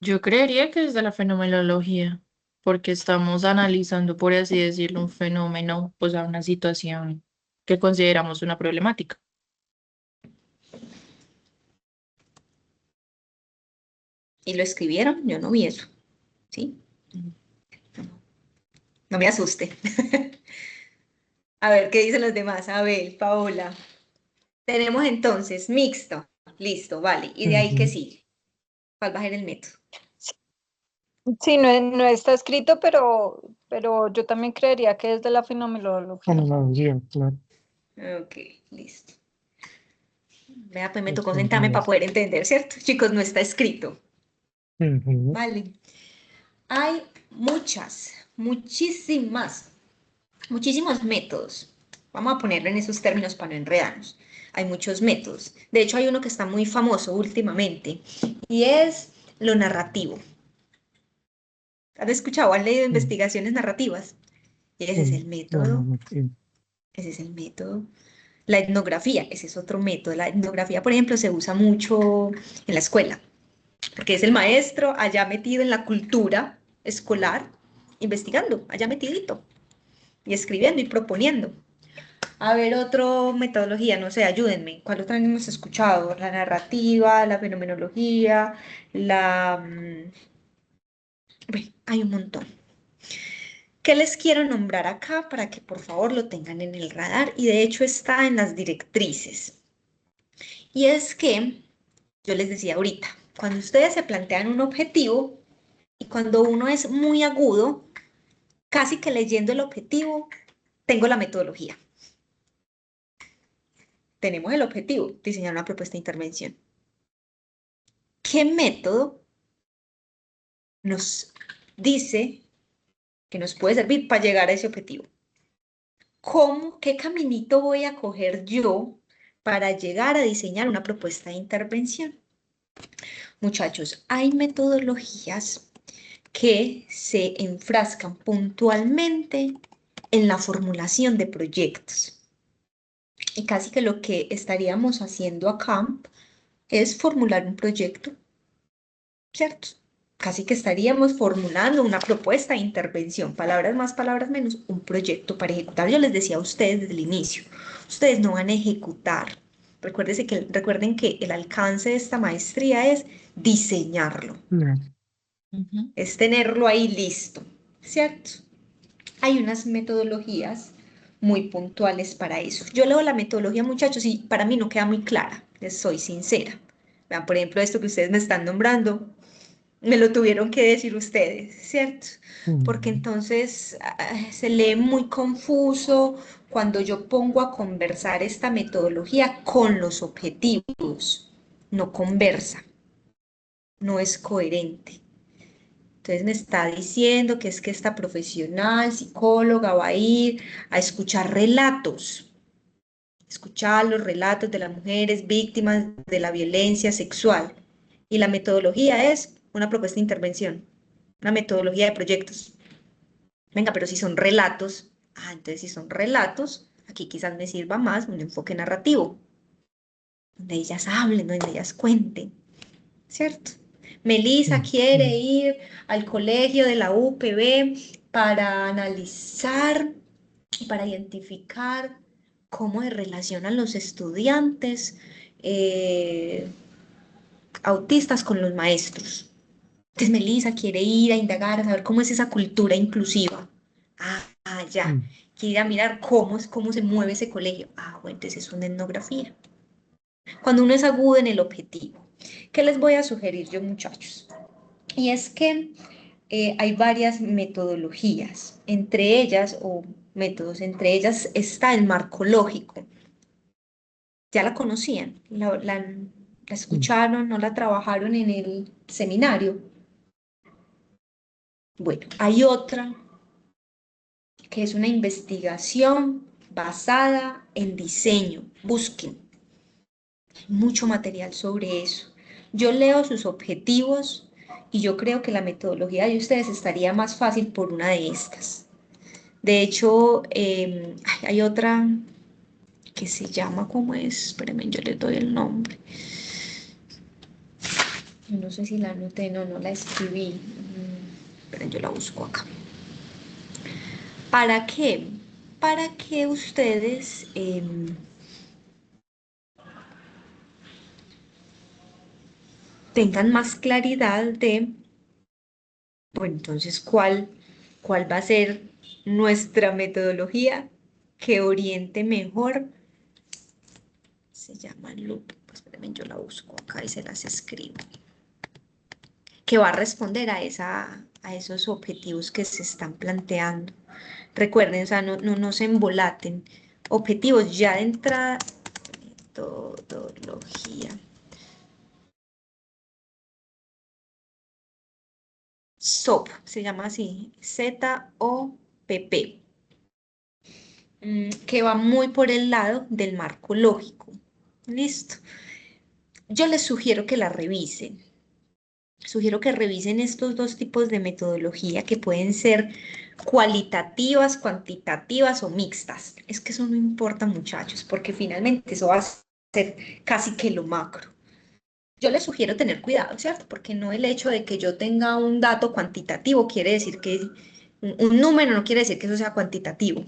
Speaker 3: Yo creería que es de la fenomenología, porque estamos analizando, por así decirlo, un fenómeno, o sea, una situación que consideramos una problemática.
Speaker 2: ¿Y lo escribieron? Yo no vi eso, ¿sí? No me asuste. A ver, ¿qué dicen los demás? Abel, Paola. Tenemos entonces mixto. Listo, vale. ¿Y de ahí qué
Speaker 1: Ujú.
Speaker 2: sigue? ¿Cuál va a ser el método?
Speaker 4: Sí, no está escrito, pero yo también creería que es de la fenomenología.
Speaker 1: Fenomenología, claro.
Speaker 2: Ok, listo. Vea, pues me
Speaker 1: Los
Speaker 2: tocó sentarme para
Speaker 1: sentidos.
Speaker 2: poder entender, ¿cierto? Chicos, no está escrito.
Speaker 1: Ujú.
Speaker 2: Vale. Hay muchísimos métodos. Vamos a ponerlo en esos términos para no enredarnos. Hay muchos métodos. De hecho, hay uno que está muy famoso últimamente y es lo narrativo. ¿Han escuchado? ¿Han leído
Speaker 1: Mm,
Speaker 2: investigaciones narrativas? Ese es el
Speaker 1: mm, no, no,
Speaker 2: método.
Speaker 1: no, sí.
Speaker 2: Ese es el método. La etnografía, ese es otro método. La etnografía, por ejemplo, se usa mucho en la escuela, porque es el maestro allá metido en la cultura escolar, investigando, allá metidito, y escribiendo y proponiendo. A ver, otra metodología, no sé, ayúdenme. ¿Cuál otra hemos escuchado? La narrativa, la fenomenología, bueno, hay un montón. ¿Qué les quiero nombrar acá para que por favor lo tengan en el radar? Y de hecho está en las directrices. Y es que, yo les decía ahorita, cuando ustedes se plantean un objetivo y cuando uno es muy agudo, casi que leyendo el objetivo, tengo la metodología. Tenemos el objetivo, diseñar una propuesta de intervención. ¿Qué método nos dice que nos puede servir para llegar a ese objetivo? ¿Cómo, qué caminito voy a coger yo para llegar a diseñar una propuesta de intervención? Muchachos, hay metodologías que se enfrascan puntualmente en la formulación de proyectos. Y casi que lo que estaríamos haciendo acá es formular un proyecto, ¿cierto? Casi que estaríamos formulando una propuesta de intervención, palabras más, palabras menos, un proyecto para ejecutar. Yo les decía a ustedes desde el inicio, ustedes no van a ejecutar. Recuerden que el alcance de esta maestría es diseñarlo,
Speaker 1: No.
Speaker 3: Ujú.
Speaker 2: es tenerlo ahí listo, ¿cierto? Hay unas metodologías muy puntuales para eso. Yo leo la metodología, muchachos, y para mí no queda muy clara, les soy sincera. Vean, por ejemplo, esto que ustedes me están nombrando, me lo tuvieron que decir ustedes, ¿cierto? Porque
Speaker 1: Mm,
Speaker 2: entonces se lee muy confuso cuando yo pongo a conversar esta metodología con los objetivos. No conversa, no es coherente. Entonces me está diciendo que es que esta profesional, psicóloga, va a ir a escuchar los relatos de las mujeres víctimas de la violencia sexual. Y la metodología es una propuesta de intervención, una metodología de proyectos. Venga, pero si son relatos, entonces si son relatos, aquí quizás me sirva más un enfoque narrativo, donde ellas hablen, donde ellas cuenten, ¿cierto? Melissa
Speaker 1: mm,
Speaker 2: quiere
Speaker 1: mm,
Speaker 2: ir al colegio de la UPB para analizar y para identificar cómo se relacionan los estudiantes autistas con los maestros. Entonces Melissa quiere ir a indagar, a saber cómo es esa cultura inclusiva. Ya.
Speaker 1: mm.
Speaker 2: Quiere ir a mirar cómo se mueve ese colegio. Bueno, entonces es una etnografía. Cuando uno es agudo en el objetivo. ¿Qué les voy a sugerir yo, muchachos? Y es que hay varias metodologías, entre ellas, o métodos, entre ellas está el marco lógico. ¿Ya la conocían? ¿La escucharon? ¿No la trabajaron en el seminario? Bueno, hay otra que es una investigación basada en diseño. Busquen mucho material sobre eso. Yo leo sus objetivos y yo creo que la metodología de ustedes estaría más fácil por una de estas. De hecho, hay otra que se llama, ¿cómo es? Espérenme, yo les doy el nombre. No sé si la anoté, no la escribí. Pero yo la busco acá. ¿Para qué? Para que ustedes tengan más claridad de, bueno, entonces, ¿cuál va a ser nuestra metodología que oriente mejor? Se llama Loop. Pues espérenme, yo la busco acá y se las escribo. Que va a responder a esos objetivos que se están planteando. Recuerden, o sea, no se embolaten. Objetivos ya de entrada, metodología. SOP, se llama así, ZOPP, que va muy por el lado del marco lógico. Listo. Yo les sugiero que la revisen. Sugiero que revisen estos dos tipos de metodología que pueden ser cualitativas, cuantitativas o mixtas. Es que eso no importa, muchachos, porque finalmente eso va a ser casi que lo macro. Yo les sugiero tener cuidado, ¿cierto? Porque no el hecho de que yo tenga un dato cuantitativo quiere decir que un número no quiere decir que eso sea cuantitativo.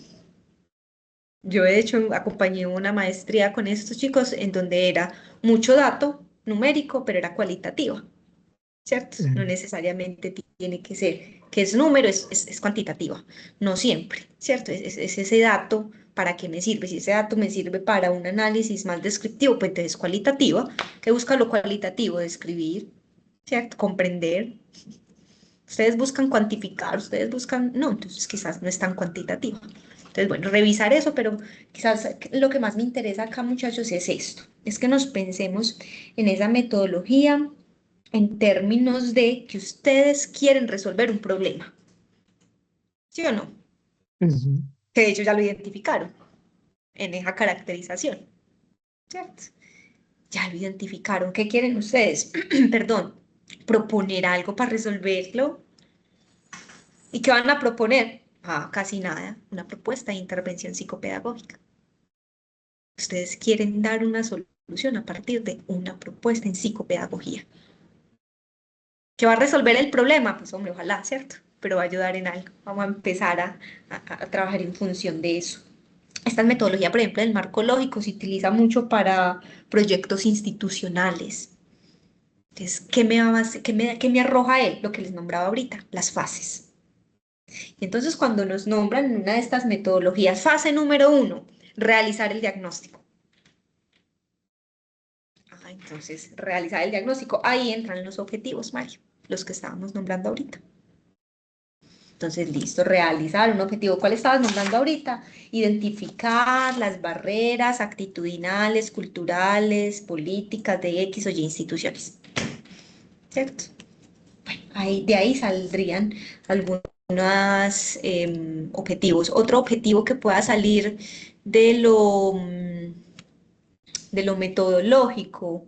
Speaker 2: Yo de hecho acompañé una maestría con estos chicos en donde era mucho dato numérico, pero era cualitativa. ¿Cierto? No necesariamente tiene que ser que es número, es cuantitativa, no siempre, ¿cierto? Es ese dato, ¿para qué me sirve? Si ese dato me sirve para un análisis más descriptivo, pues entonces es cualitativa, que busca lo cualitativo, describir, ¿cierto? Comprender. Ustedes buscan cuantificar, ustedes buscan, no, entonces quizás no es tan cuantitativa. Entonces, bueno, revisar eso, pero quizás lo que más me interesa acá, muchachos, es esto, es que nos pensemos en esa metodología en términos de que ustedes quieren resolver un problema. ¿Sí o no?
Speaker 1: Ujú.
Speaker 2: Que de hecho ya lo identificaron en esa caracterización, ¿cierto? Ya lo identificaron. ¿Qué quieren ustedes? Perdón, proponer algo para resolverlo. ¿Y qué van a proponer? Ah, casi nada. Una propuesta de intervención psicopedagógica. Ustedes quieren dar una solución a partir de una propuesta en psicopedagogía. ¿Que va a resolver el problema? Pues hombre, ojalá, ¿cierto? Pero va a ayudar en algo. Vamos a empezar a trabajar en función de eso. Esta metodología, por ejemplo, del marco lógico se utiliza mucho para proyectos institucionales. Entonces, ¿qué me arroja él? Lo que les nombraba ahorita, las fases. Y entonces, cuando nos nombran en una de estas metodologías, fase número 1, realizar el diagnóstico. Entonces, realizar el diagnóstico, ahí entran los objetivos, Mario, los que estábamos nombrando ahorita. Entonces, listo, realizar un objetivo. ¿Cuál estabas nombrando ahorita? Identificar las barreras actitudinales, culturales, políticas de X o Y instituciones. ¿Cierto? Bueno, de ahí saldrían algunos objetivos. Otro objetivo que pueda salir de de lo metodológico.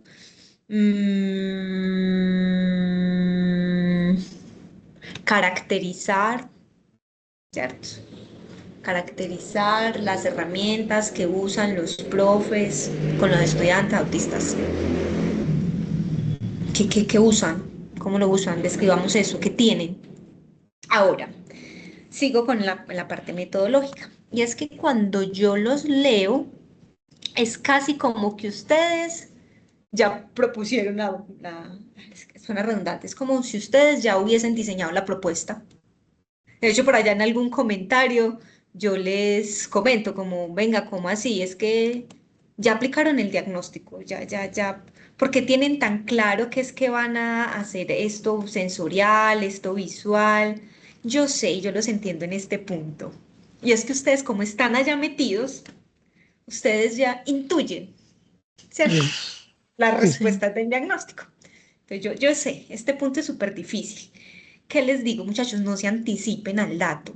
Speaker 2: Caracterizar, ¿cierto? Caracterizar las herramientas que usan los profes con los estudiantes autistas. ¿Qué usan? ¿Cómo lo usan? Describamos eso, ¿qué tienen? Ahora, sigo con la parte metodológica. Y es que cuando yo los leo, es casi como que ustedes ya propusieron suena redundante, es como si ustedes ya hubiesen diseñado la propuesta. De hecho, por allá en algún comentario yo les comento como, venga, ¿cómo así? Es que ya aplicaron el diagnóstico, ya ¿Por qué tienen tan claro que es que van a hacer esto sensorial, esto visual? Yo sé, yo los entiendo en este punto. Y es que ustedes, como están allá metidos, ustedes ya intuyen, ¿cierto?
Speaker 1: Sí,
Speaker 2: Las
Speaker 1: sí,
Speaker 3: Sí.
Speaker 2: respuestas del diagnóstico. Entonces yo sé, este punto es súper difícil. ¿Qué les digo, muchachos? No se anticipen al dato.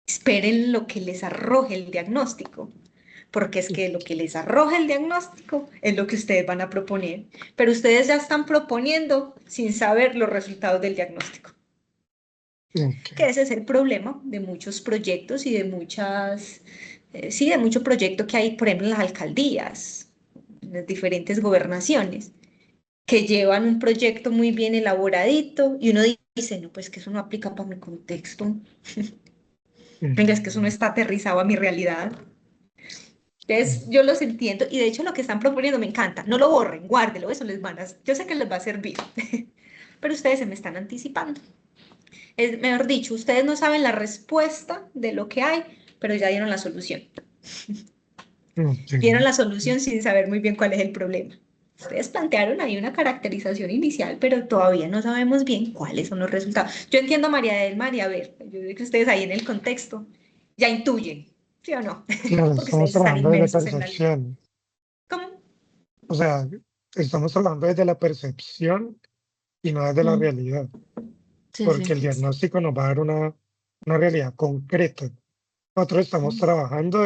Speaker 2: Esperen lo que les arroje el diagnóstico, porque es que lo que les arroja el diagnóstico es lo que ustedes van a proponer, pero ustedes ya están proponiendo sin saber los resultados del diagnóstico,
Speaker 1: ok.
Speaker 2: que ese es el problema de muchos proyectos y de muchas, sí, de mucho proyecto que hay, por ejemplo, en las alcaldías, en las diferentes gobernaciones, que llevan un proyecto muy bien elaboradito y uno dice, no, pues que eso no aplica para mi contexto, venga, es que eso no
Speaker 1: Mm,
Speaker 2: está aterrizado a mi realidad. Entonces,
Speaker 1: mm,
Speaker 2: yo los entiendo y de hecho lo que están proponiendo me encanta. No lo borren, guárdelo, eso les van a, yo sé que les va a servir, pero ustedes se me están anticipando. Es mejor dicho, ustedes no saben la respuesta de lo que hay, pero ya dieron la solución.
Speaker 1: ok.
Speaker 2: Dieron la solución sin saber muy bien cuál es el problema. Ustedes plantearon ahí una caracterización inicial, pero todavía no sabemos bien cuáles son los resultados. Yo entiendo a María del Mar y a ver, yo sé que ustedes ahí en el contexto ya intuyen, ¿sí o no?
Speaker 1: Claro,
Speaker 2: Porque
Speaker 1: estamos
Speaker 2: ustedes están
Speaker 1: trabajando desde
Speaker 2: inmersos en la...
Speaker 1: percepción.
Speaker 2: ¿Cómo?
Speaker 1: O sea, estamos hablando desde la percepción y no desde la
Speaker 3: Mm,
Speaker 1: realidad,
Speaker 3: sí,
Speaker 1: porque
Speaker 3: sí.
Speaker 1: el diagnóstico nos va a dar una realidad concreta. Nosotros estamos trabajando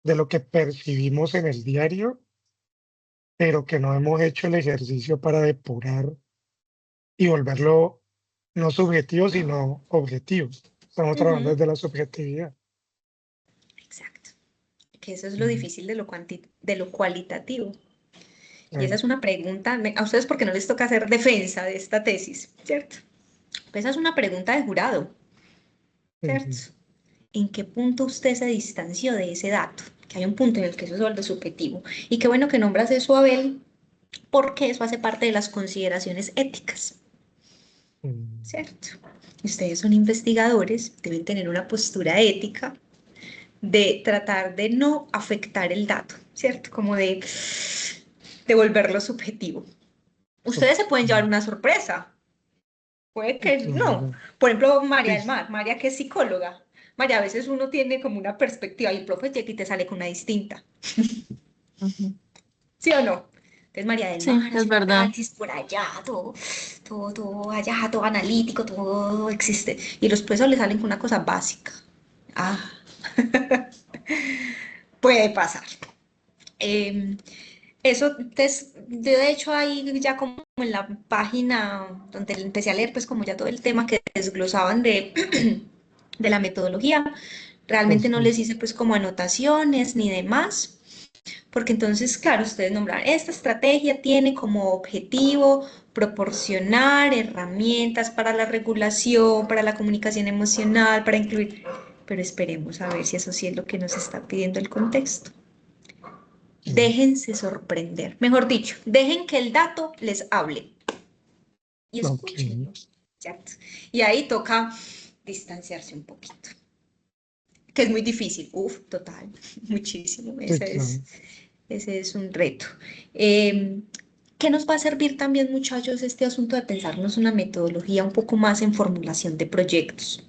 Speaker 1: de lo que percibimos en el diario, pero que no hemos hecho el ejercicio para depurar y volverlo no subjetivo, sino objetivo. Estamos trabajando
Speaker 2: Ujú,
Speaker 1: desde la subjetividad.
Speaker 2: exacto. Que eso es lo
Speaker 1: Mm,
Speaker 2: difícil de lo cualitativo. Y esa
Speaker 1: claro.
Speaker 2: es una pregunta, a ustedes porque no les toca hacer defensa de esta tesis, ¿cierto? Pues esa es una pregunta de jurado, ¿cierto?
Speaker 1: Ujú,
Speaker 2: ¿En qué punto usted se distanció de ese dato? Que hay un punto en el que eso se vuelve subjetivo. Y qué bueno que nombras eso, Abel, porque eso hace parte de las consideraciones éticas,
Speaker 1: mm,
Speaker 2: ¿cierto? Y ustedes son investigadores, deben tener una postura ética de tratar de no afectar el dato, ¿cierto? Como de volverlo subjetivo. Ustedes se pueden llevar
Speaker 1: ok,
Speaker 2: una sorpresa, puede que no.
Speaker 1: claro.
Speaker 2: Por ejemplo, María
Speaker 1: Sí,
Speaker 2: del Mar, María que es psicóloga. María, a veces uno tiene como una perspectiva y el profe llega y te sale con una distinta.
Speaker 3: Ujú.
Speaker 2: ¿Sí o no? Entonces María del
Speaker 3: Sí,
Speaker 2: Mar
Speaker 3: es
Speaker 2: hace un
Speaker 3: verdad.
Speaker 2: análisis por allá, todo allá, todo analítico, todo existe. Y los profesores le salen con una cosa básica. Ah, puede pasar. Eh, Eso, entonces, yo de hecho ahí ya como en la página donde empecé a leer pues como ya todo el tema que desglosaban de la metodología, realmente no
Speaker 1: sí,
Speaker 2: les hice pues como anotaciones ni demás, porque entonces, claro, ustedes nombraron, esta estrategia tiene como objetivo proporcionar herramientas para la regulación, para la comunicación emocional, para incluir, pero esperemos a ver si eso sí es lo que nos está pidiendo el contexto.
Speaker 1: sí,
Speaker 2: Déjense sorprender. Mejor dicho, dejen que el dato les hable y
Speaker 1: ok,
Speaker 2: escúchenlo, ¿cierto? Y ahí toca distanciarse un poquito, que es muy difícil. Uf, total, muchísimo.
Speaker 1: sí, claro.
Speaker 2: Ese es un reto. Eh, ¿Qué nos va a servir también, muchachos, este asunto de pensarnos una metodología un poco más en formulación de proyectos?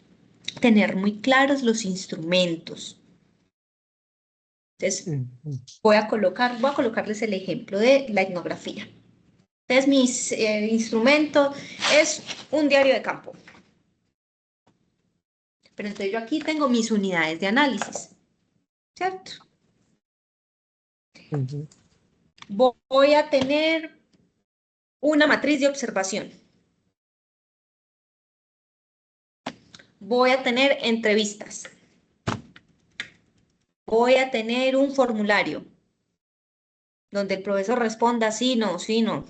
Speaker 2: Tener muy claros los instrumentos. Entonces,
Speaker 1: Ujú,
Speaker 2: voy a colocarles el ejemplo de la etnografía. Entonces, mis instrumentos es un diario de campo. Pero entonces yo aquí tengo mis unidades de análisis, ¿cierto?
Speaker 1: ujú,
Speaker 2: Voy a tener una matriz de observación. Voy a tener entrevistas. Voy a tener un formulario donde el profesor responda sí, no, sí, no.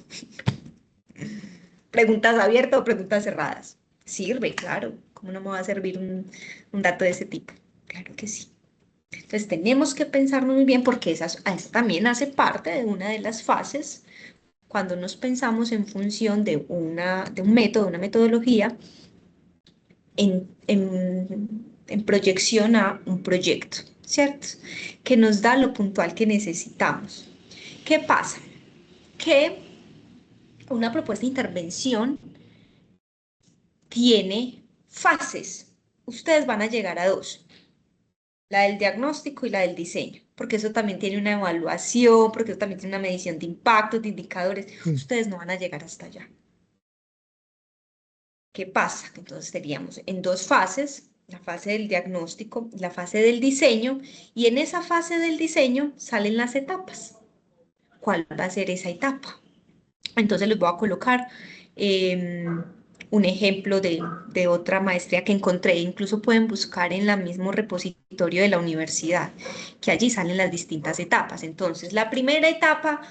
Speaker 2: Preguntas abiertas o preguntas cerradas. Sirve, claro. ¿Cómo no me va a servir un dato de ese tipo? Claro que sí. Entonces tenemos que pensarnos muy bien porque esa también hace parte de una de las fases cuando nos pensamos en función de un método, una metodología, en proyección a un proyecto, ¿cierto? Que nos da lo puntual que necesitamos. ¿Qué pasa? que una propuesta de intervención tiene fases. Ustedes van a llegar a dos, la del diagnóstico y la del diseño, porque eso también tiene una evaluación, porque eso también tiene una medición de impactos, de indicadores. Ustedes no van a llegar hasta allá. ¿Qué pasa? Entonces teníamos en dos fases, la fase del diagnóstico y la fase del diseño, y en esa fase del diseño salen las etapas. ¿Cuál va a ser esa etapa? Entonces les voy a colocar un ejemplo de otra maestría que encontré. Incluso pueden buscar en el mismo repositorio de la universidad, que allí salen las distintas etapas. Entonces, la primera etapa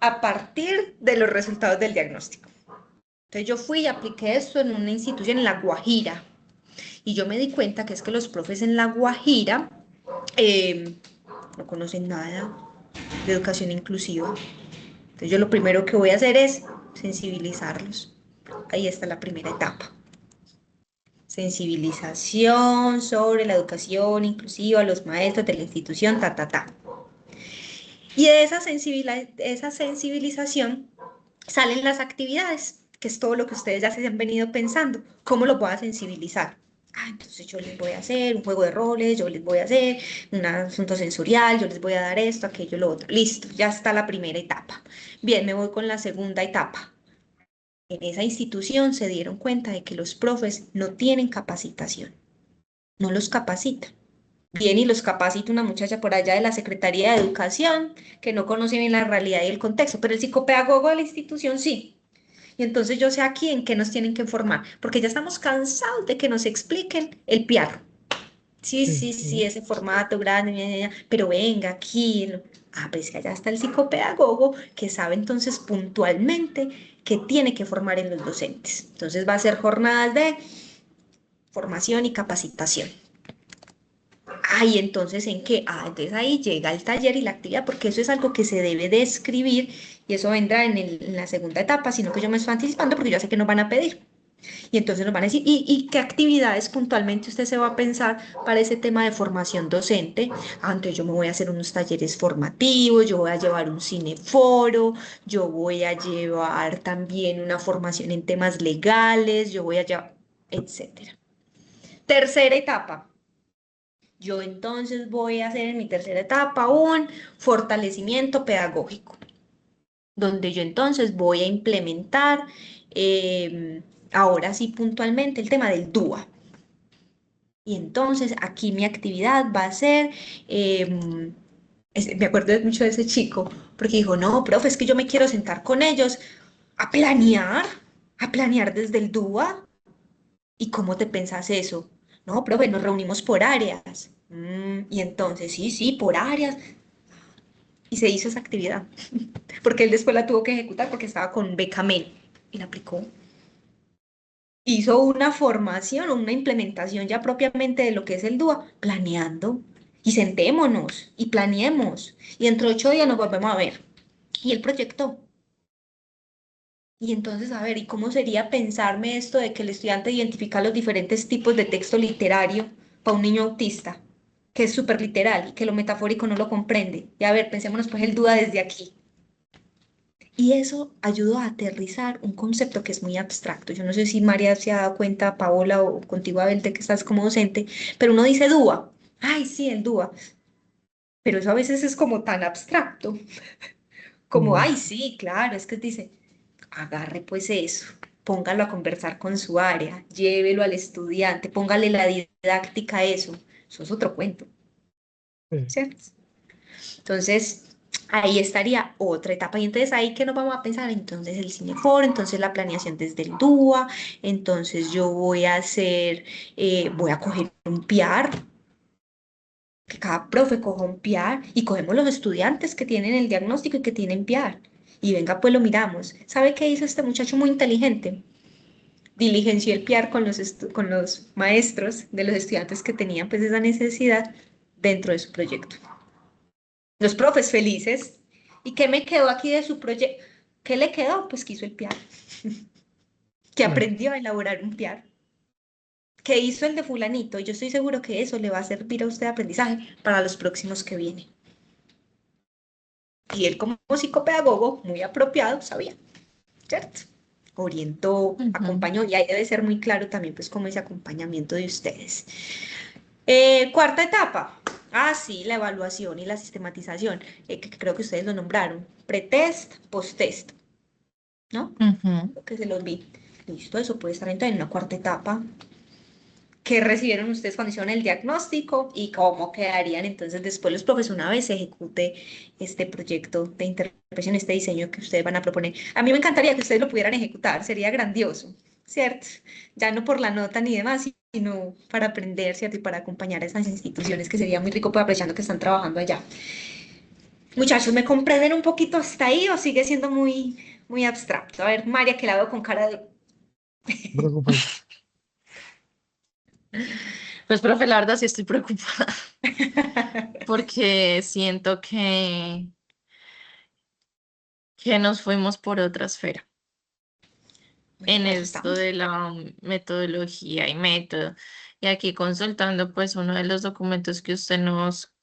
Speaker 2: a partir de los resultados del diagnóstico. Entonces yo fui y apliqué esto en una institución en La Guajira y yo me di cuenta que es que los profes en La Guajira no conocen nada de educación inclusiva. Entonces yo lo primero que voy a hacer es sensibilizarlos. Ahí está la primera etapa. Sensibilización sobre la educación inclusiva, los maestros de la institución, ta, ta, ta. Y de esa sensibilización salen las actividades, que es todo lo que ustedes ya se han venido pensando. ¿Cómo lo voy a sensibilizar? Entonces yo les voy a hacer un juego de roles, yo les voy a hacer un asunto sensorial, yo les voy a dar esto, aquello, lo otro. Listo, ya está la primera etapa. Bien, me voy con la segunda etapa. En esa institución se dieron cuenta de que los profes no tienen capacitación, no los capacitan. Bien, y los capacita una muchacha por allá de la Secretaría de Educación, que no conoce bien la realidad y el contexto, pero el psicopedagogo de la institución sí. Y entonces yo sé aquí en qué nos tienen que formar, porque ya estamos cansados de que nos expliquen el piar. Sí, sí, sí, ese formato grande, pero venga aquí. Pues que allá está el psicopedagogo que sabe entonces puntualmente que tiene que formar en los docentes. Entonces va a ser jornadas de formación y capacitación. ¿Y entonces en qué? Entonces ahí llega el taller y la actividad, porque eso es algo que se debe de escribir y eso vendrá en la segunda etapa, sino que yo me estoy anticipando porque yo sé que nos van a pedir. Y entonces nos van a decir, ¿y qué actividades puntualmente usted se va a pensar para ese tema de formación docente? Entonces yo me voy a hacer unos talleres formativos, yo voy a llevar un cineforo, yo voy a llevar también una formación en temas legales, yo voy a llevar, etcétera. Tercera etapa. Yo entonces voy a hacer en mi tercera etapa un fortalecimiento pedagógico, donde yo entonces voy a implementar ahora sí puntualmente el tema del DUA. Y entonces aquí mi actividad va a ser, me acuerdo mucho de ese chico, porque dijo, no, profe, es que yo me quiero sentar con ellos a planear desde el DUA. ¿Y cómo te pensás eso? No, profe, nos reunimos por áreas. Y entonces, sí, por áreas. Y se hizo esa actividad, porque él después la tuvo que ejecutar porque estaba con Becamel y la aplicó. Hizo una formación o una implementación ya propiamente de lo que es el DUA, planeando. Y sentémonos y planeemos. Y dentro de 8 días nos volvemos a ver. Y él proyectó. Y entonces, a ver, ¿y cómo sería pensarme esto de que el estudiante identifica los diferentes tipos de texto literario para un niño autista, que es súper literal y que lo metafórico no lo comprende? Y a ver, pensémonos pues el duda desde aquí. Y eso ayudó a aterrizar un concepto que es muy abstracto. Yo no sé si María se ha dado cuenta, Paola, o contigo, Abel, de que estás como docente, pero uno dice DUA. Sí, el DUA. Pero eso a veces es como tan abstracto, como, sí, claro, es que dice, agarre pues eso, póngalo a conversar con su área, llévelo al estudiante, póngale la didáctica a eso. Eso es otro cuento, ¿cierto? Entonces, ahí estaría otra etapa. Y entonces ahí que nos vamos a pensar, entonces el cineforo, entonces la planeación desde el DUA, entonces yo voy a hacer, voy a coger un PIAR, que cada profe coja un PIAR y cogemos los estudiantes que tienen el diagnóstico y que tienen PIAR. Y venga, pues lo miramos. ¿Sabe qué hizo este muchacho muy inteligente? Diligenció el PIAR con los maestros de los estudiantes que tenían pues esa necesidad dentro de su proyecto. Los profes felices. ¿Y qué me quedó aquí de su proyecto? ¿Qué le quedó? Pues que hizo el PIAR. Que aprendió a elaborar un PIAR. Que hizo el de fulanito. Y yo estoy seguro que eso le va a servir a usted de aprendizaje para los próximos que vienen. Y él como psicopedagogo, muy apropiado, sabía, ¿cierto? Orientó,
Speaker 3: Ujú.
Speaker 2: acompañó, y ahí debe ser muy claro también, pues, como ese acompañamiento de ustedes. Cuarta etapa. Ah, sí, la evaluación y la sistematización, que creo que ustedes lo nombraron. Pretest, posttest, ¿no?
Speaker 3: Ujú.
Speaker 2: Creo que se los vi. Listo, eso puede estar entonces en una cuarta etapa. ¿Qué recibieron ustedes cuando hicieron el diagnóstico y cómo quedarían entonces después los profes una vez se ejecute este proyecto de intervención, este diseño que ustedes van a proponer? A mí me encantaría que ustedes lo pudieran ejecutar, sería grandioso, ¿cierto? Ya no por la nota ni demás, sino para aprender, ¿cierto? Y para acompañar a esas instituciones, que sería muy rico, pues, apreciando que están trabajando allá. Muchachos, ¿me comprenden un poquito hasta ahí o sigue siendo muy, muy abstracto? A ver, María, que la veo con cara de...
Speaker 1: No te preocupes.
Speaker 3: Pues, profe, la verdad sí estoy preocupada porque siento que nos fuimos por otra esfera
Speaker 2: Bueno,
Speaker 3: en
Speaker 2: para eso
Speaker 3: esto
Speaker 2: estamos.
Speaker 3: de la metodología y método. Y aquí consultando pues uno de los documentos que usted nos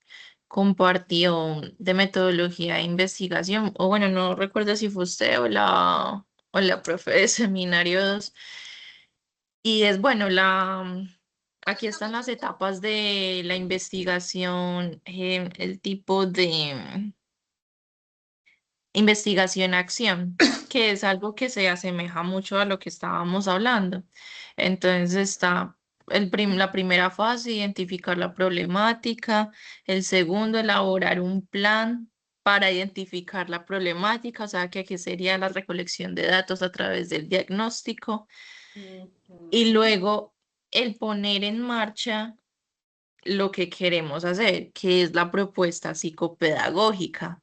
Speaker 3: compartió de metodología e investigación, o bueno, no recuerdo si fue usted o la profe de seminarios, y es bueno, aquí están las etapas de la investigación, el tipo de investigación-acción, que es algo que se asemeja mucho a lo que estábamos hablando. Entonces está la primera fase, identificar la problemática; el segundo, elaborar un plan para identificar la problemática, o sea, que aquí sería la recolección de datos a través del diagnóstico; y
Speaker 2: Ujú.
Speaker 3: luego el poner en marcha lo que queremos hacer, que es la propuesta psicopedagógica,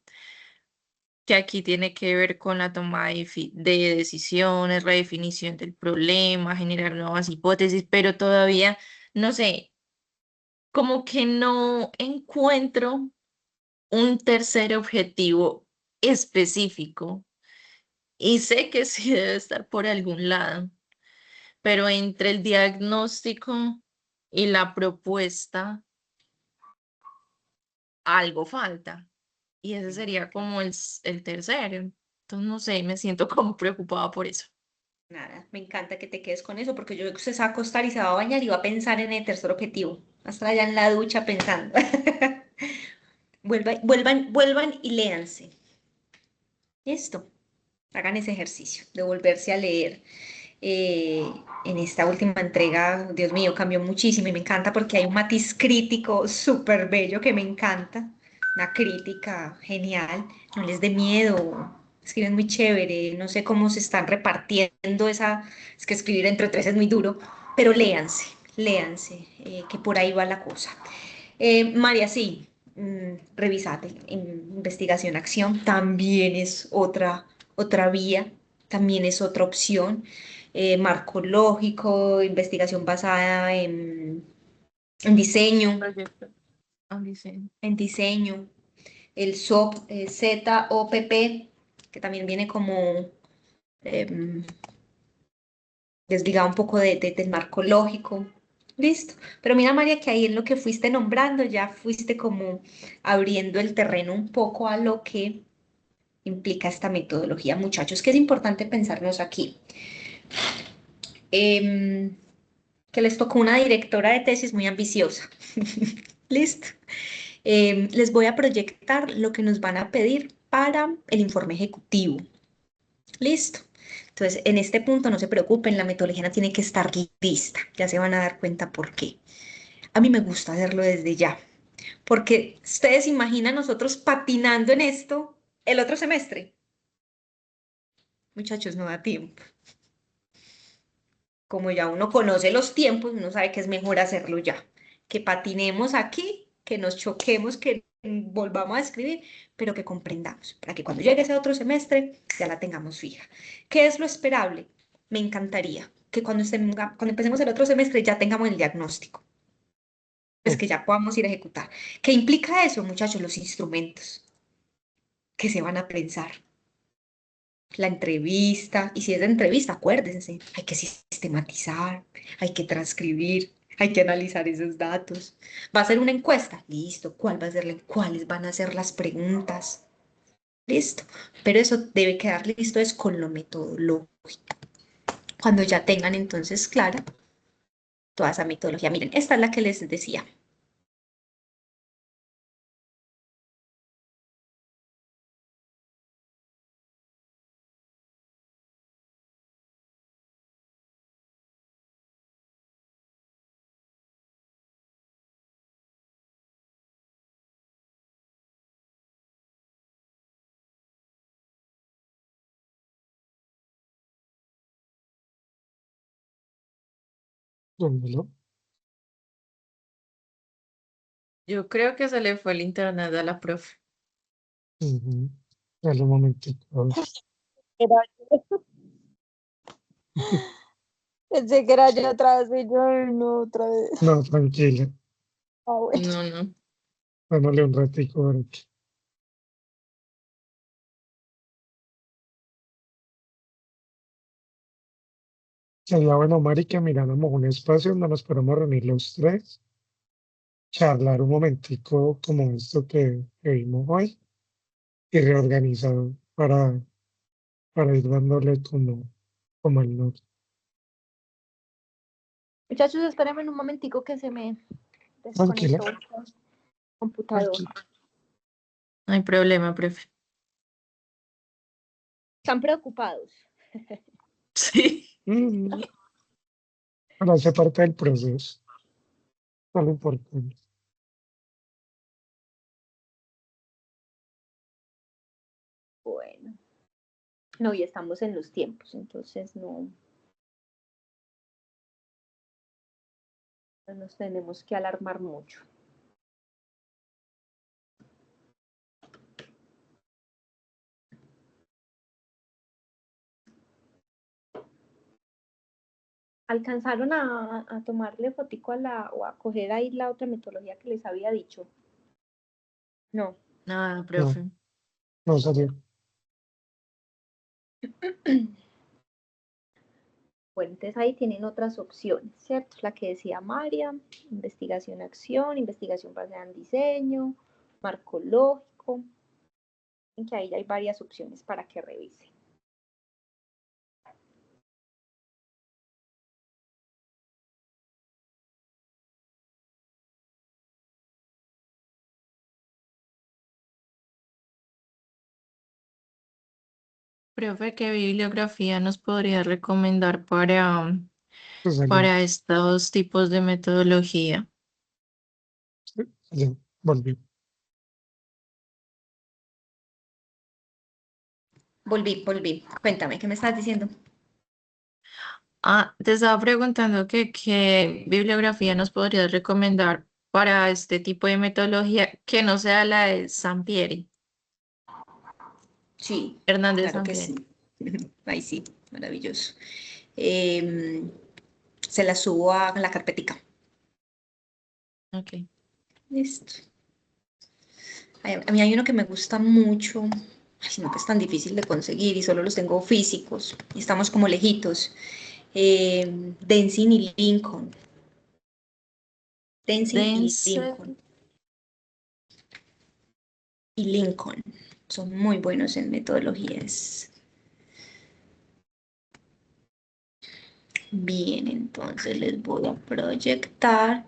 Speaker 3: que aquí tiene que ver con la toma de decisiones, redefinición del problema, generar nuevas hipótesis, pero todavía, no sé, como que no encuentro un tercer objetivo específico, y sé que sí debe estar por algún lado, pero entre el diagnóstico y la propuesta, algo falta. Y ese sería como el tercero. Entonces, no sé, me siento como preocupada por eso.
Speaker 2: Nada, me encanta que te quedes con eso, porque yo creo que usted se va a acostar y se va a bañar y va a pensar en el tercer objetivo. Hasta allá en la ducha pensando. Vuelvan y léanse. Listo. Hagan ese ejercicio de volverse a leer. Eh, en esta última entrega, Dios mío, cambió muchísimo y me encanta porque hay un matiz crítico súper bello que me encanta. Una crítica genial. No les dé miedo. Escriben muy chévere. No sé cómo se están repartiendo esa. Es que escribir entre tres es muy duro. Pero léanse, léanse, que por ahí va la cosa. María, sí, revisate. Investigación, acción también es otra vía, también es otra opción. Marco lógico, investigación basada en diseño,
Speaker 3: Proyecto. Ah, dice.
Speaker 2: en diseño. El ZOPP, que también viene como em, desligado un poco del marco lógico. Listo. Pero mira, María, que ahí en lo que fuiste nombrando ya fuiste como abriendo el terreno un poco a lo que implica esta metodología, muchachos, que es importante pensarnos aquí. Em, que les tocó una directora de tesis muy ambiciosa. Listo. Les voy a proyectar lo que nos van a pedir para el informe ejecutivo. Listo. Entonces, en este punto no se preocupen, la metodología no tiene que estar lista. Ya se van a dar cuenta por qué. A mí me gusta hacerlo desde ya, porque ustedes imaginan nosotros patinando en esto el otro semestre. Muchachos, no da tiempo. Como ya uno conoce los tiempos, uno sabe que es mejor hacerlo ya. Que patinemos aquí, que nos choquemos, que volvamos a escribir, pero que comprendamos, para que cuando llegue ese otro semestre ya la tengamos fija. ¿Qué es lo esperable? Me encantaría que cuando empecemos el otro semestre ya tengamos el diagnóstico, pues
Speaker 1: Oh,
Speaker 2: que ya podamos ir a ejecutar. ¿Qué implica eso, muchachos? Los instrumentos que se van a pensar. La entrevista, y si es de entrevista, acuérdense, hay que sistematizar, hay que transcribir, hay que analizar esos datos. Va a ser una encuesta, listo, ¿cuál va a ser cuáles van a ser las preguntas? Listo. Pero eso debe quedar listo es con lo metodológico. Cuando ya tengan entonces clara toda esa metodología. Miren, esta es la que les decía.
Speaker 1: Dámelo.
Speaker 3: Yo creo que se le fue el internet a la profe.
Speaker 1: Ujú. Dale un momentito. A ver.
Speaker 4: Era yo. Pensé que era yo otra vez y yo, "Ay, no, otra vez".
Speaker 1: No, tranquila.
Speaker 4: Ah, bueno.
Speaker 3: No, no.
Speaker 1: Dámosle un ratico. A ver. Sería bueno, Mari, que miráramos un espacio donde nos podamos reunir los tres, charlar un momentico como esto que vimos hoy y reorganizar para ir dándole como el norte.
Speaker 4: Muchachos, espérenme un momentico que se me
Speaker 1: Tranquila,
Speaker 4: desconectó el computador.
Speaker 1: tranquila.
Speaker 3: No hay problema, profe.
Speaker 4: Están preocupados.
Speaker 3: Sí.
Speaker 1: Mm, Pero hace parte del proceso. No lo importante.
Speaker 4: Bueno. No, y estamos en los tiempos, entonces no nos tenemos que alarmar mucho. ¿Alcanzaron a tomarle fotico o a coger ahí la otra metodología que les había dicho? No.
Speaker 3: Nada,
Speaker 1: No,
Speaker 3: profe.
Speaker 1: no salió.
Speaker 4: Bueno, entonces ahí tienen otras opciones, ¿cierto? La que decía María, investigación-acción, investigación basada en diseño, marco lógico, en que ahí hay varias opciones para que revisen.
Speaker 3: Profe, ¿qué bibliografía nos podría recomendar
Speaker 1: Pues salió.
Speaker 3: para estos tipos de metodología?
Speaker 1: Ya, volvió.
Speaker 2: Volví. Cuéntame, ¿qué me estás diciendo?
Speaker 3: Ah, te estaba preguntando que qué bibliografía nos podrías recomendar para este tipo de metodología que no sea la de Sampieri,
Speaker 2: Sí,
Speaker 3: Hernández
Speaker 2: claro que
Speaker 3: Sampieri.
Speaker 2: sí. Ahí sí, maravilloso. Em, Se la subo a la carpetica.
Speaker 3: Ok.
Speaker 2: Listo. A mí hay uno que me gusta mucho, sino que es tan difícil de conseguir y solo los tengo físicos y estamos como lejitos. Denzin y Lincoln. Denzin
Speaker 3: Dense,
Speaker 2: y Lincoln. Son muy buenos en metodologías. Bien, entonces les voy a proyectar.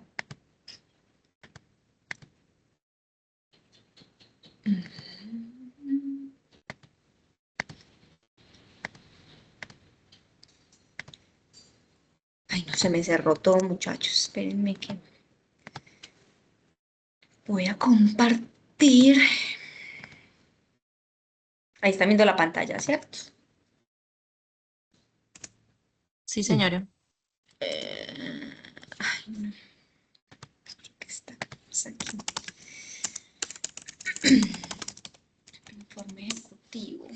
Speaker 2: Ay, no se me cerró todo, muchachos. Espérenme que voy a compartir. Ahí están viendo la pantalla, ¿cierto?
Speaker 3: sí,
Speaker 1: Sí.
Speaker 3: señora.
Speaker 2: Ay, no. Creo que está aquí. Informe ejecutivo.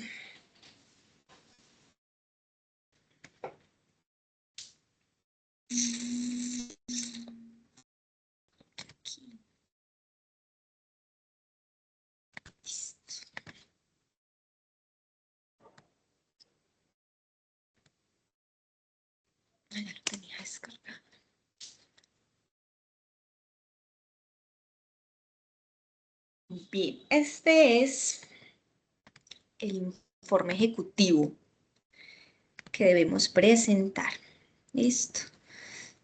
Speaker 2: Aquí. Listo. Ah, ya lo tenía descargado. Bien, este es el informe ejecutivo que debemos presentar. Listo.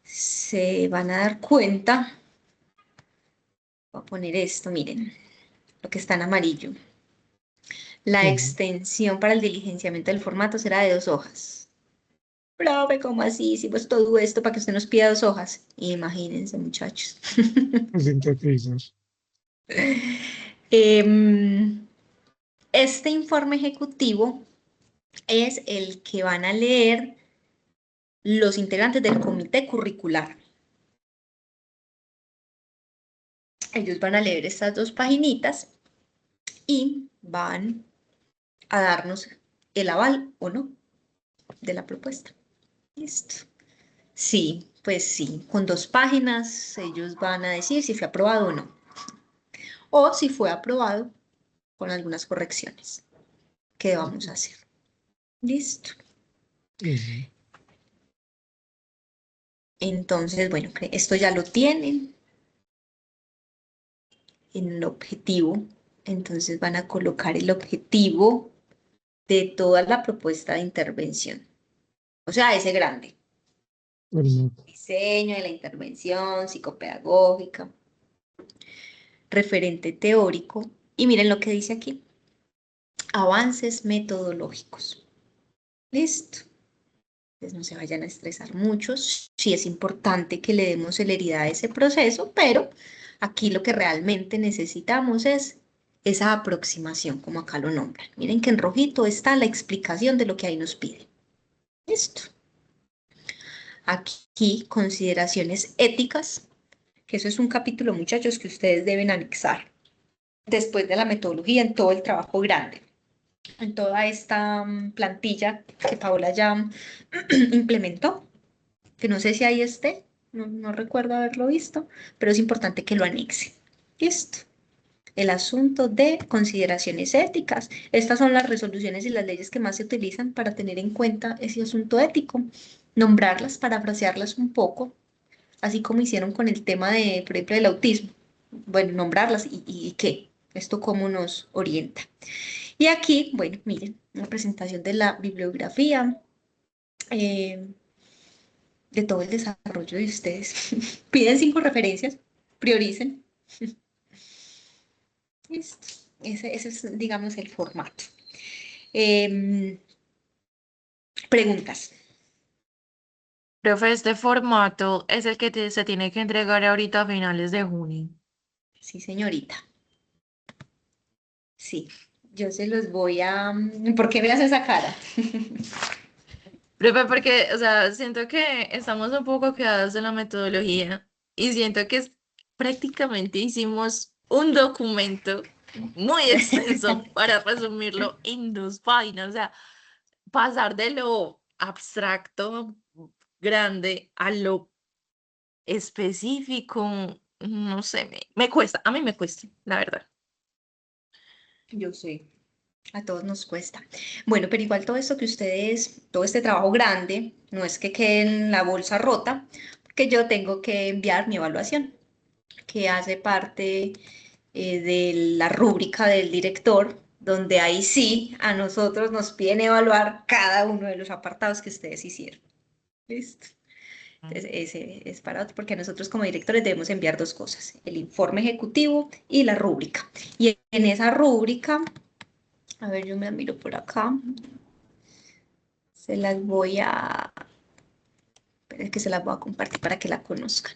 Speaker 2: Se van a dar cuenta, voy a poner esto, miren, lo que está en amarillo. La
Speaker 1: Sí.
Speaker 2: extensión para el diligenciamiento del formato será de 2 hojas. Profe, ¿cómo así? Hicimos todo esto para que usted nos pida 2 hojas. Imagínense, muchachos.
Speaker 1: Sintetizas.
Speaker 2: Este informe ejecutivo es el que van a leer los integrantes del comité curricular. Ellos van a leer estas 2 paginitas y van a darnos el aval o no de la propuesta. Listo. Sí, pues sí, con 2 páginas ellos van a decir si fue aprobado o no. O si fue aprobado con algunas correcciones que vamos a hacer. Listo.
Speaker 1: Ujú.
Speaker 2: Entonces, bueno, esto ya lo tienen en el objetivo. Entonces van a colocar el objetivo de toda la propuesta de intervención. O sea, ese grande.
Speaker 1: Perfecto.
Speaker 2: Diseño de la intervención psicopedagógica, referente teórico. Y miren lo que dice aquí. Avances metodológicos. Listo. Entonces no se vayan a estresar mucho. Sí es importante que le demos celeridad a ese proceso, pero aquí lo que realmente necesitamos es esa aproximación, como acá lo nombran. Miren que en rojito está la explicación de lo que ahí nos pide. Listo. Aquí, consideraciones éticas, que eso es un capítulo, muchachos, que ustedes deben anexar después de la metodología en todo el trabajo grande, en toda esta plantilla que Paola ya implementó, que no sé si ahí esté, no recuerdo haberlo visto, pero es importante que lo anexe. Listo. El asunto de consideraciones éticas. Estas son las resoluciones y las leyes que más se utilizan para tener en cuenta ese asunto ético. Nombrarlas, parafrasearlas un poco, así como hicieron con el tema de, por ejemplo, del autismo. Bueno, nombrarlas y qué, esto cómo nos orienta. Y aquí, bueno, miren, una presentación de la bibliografía, eh, de todo el desarrollo de ustedes. Piden 5 referencias, prioricen. Listo. Ese es, digamos, el formato. Preguntas.
Speaker 3: Profe, este formato es el que se tiene que entregar ahorita a finales de junio.
Speaker 2: Sí, señorita. Sí, yo se los voy a... ¿Por qué me hace esa cara?
Speaker 3: Profe, porque, o sea, siento que estamos un poco quedados en la metodología y siento que prácticamente hicimos un documento muy extenso para resumirlo en 2 páginas. O sea, pasar de lo abstracto grande a lo específico, no sé, me cuesta, a mí me cuesta, la verdad.
Speaker 2: Yo sé, a todos nos cuesta. Bueno, pero igual todo esto que ustedes, todo este trabajo grande, no es que quede en la bolsa rota, porque yo tengo que enviar mi evaluación, que hace parte de la rúbrica del director, donde ahí sí a nosotros nos piden evaluar cada uno de los apartados que ustedes hicieron. ¿Listo? Entonces, ese es para otro, porque nosotros como directores debemos enviar 2 cosas, el informe ejecutivo y la rúbrica. Y en esa rúbrica, a ver, yo me la miro por acá, se las voy a, esperen que se las voy a compartir para que la conozcan.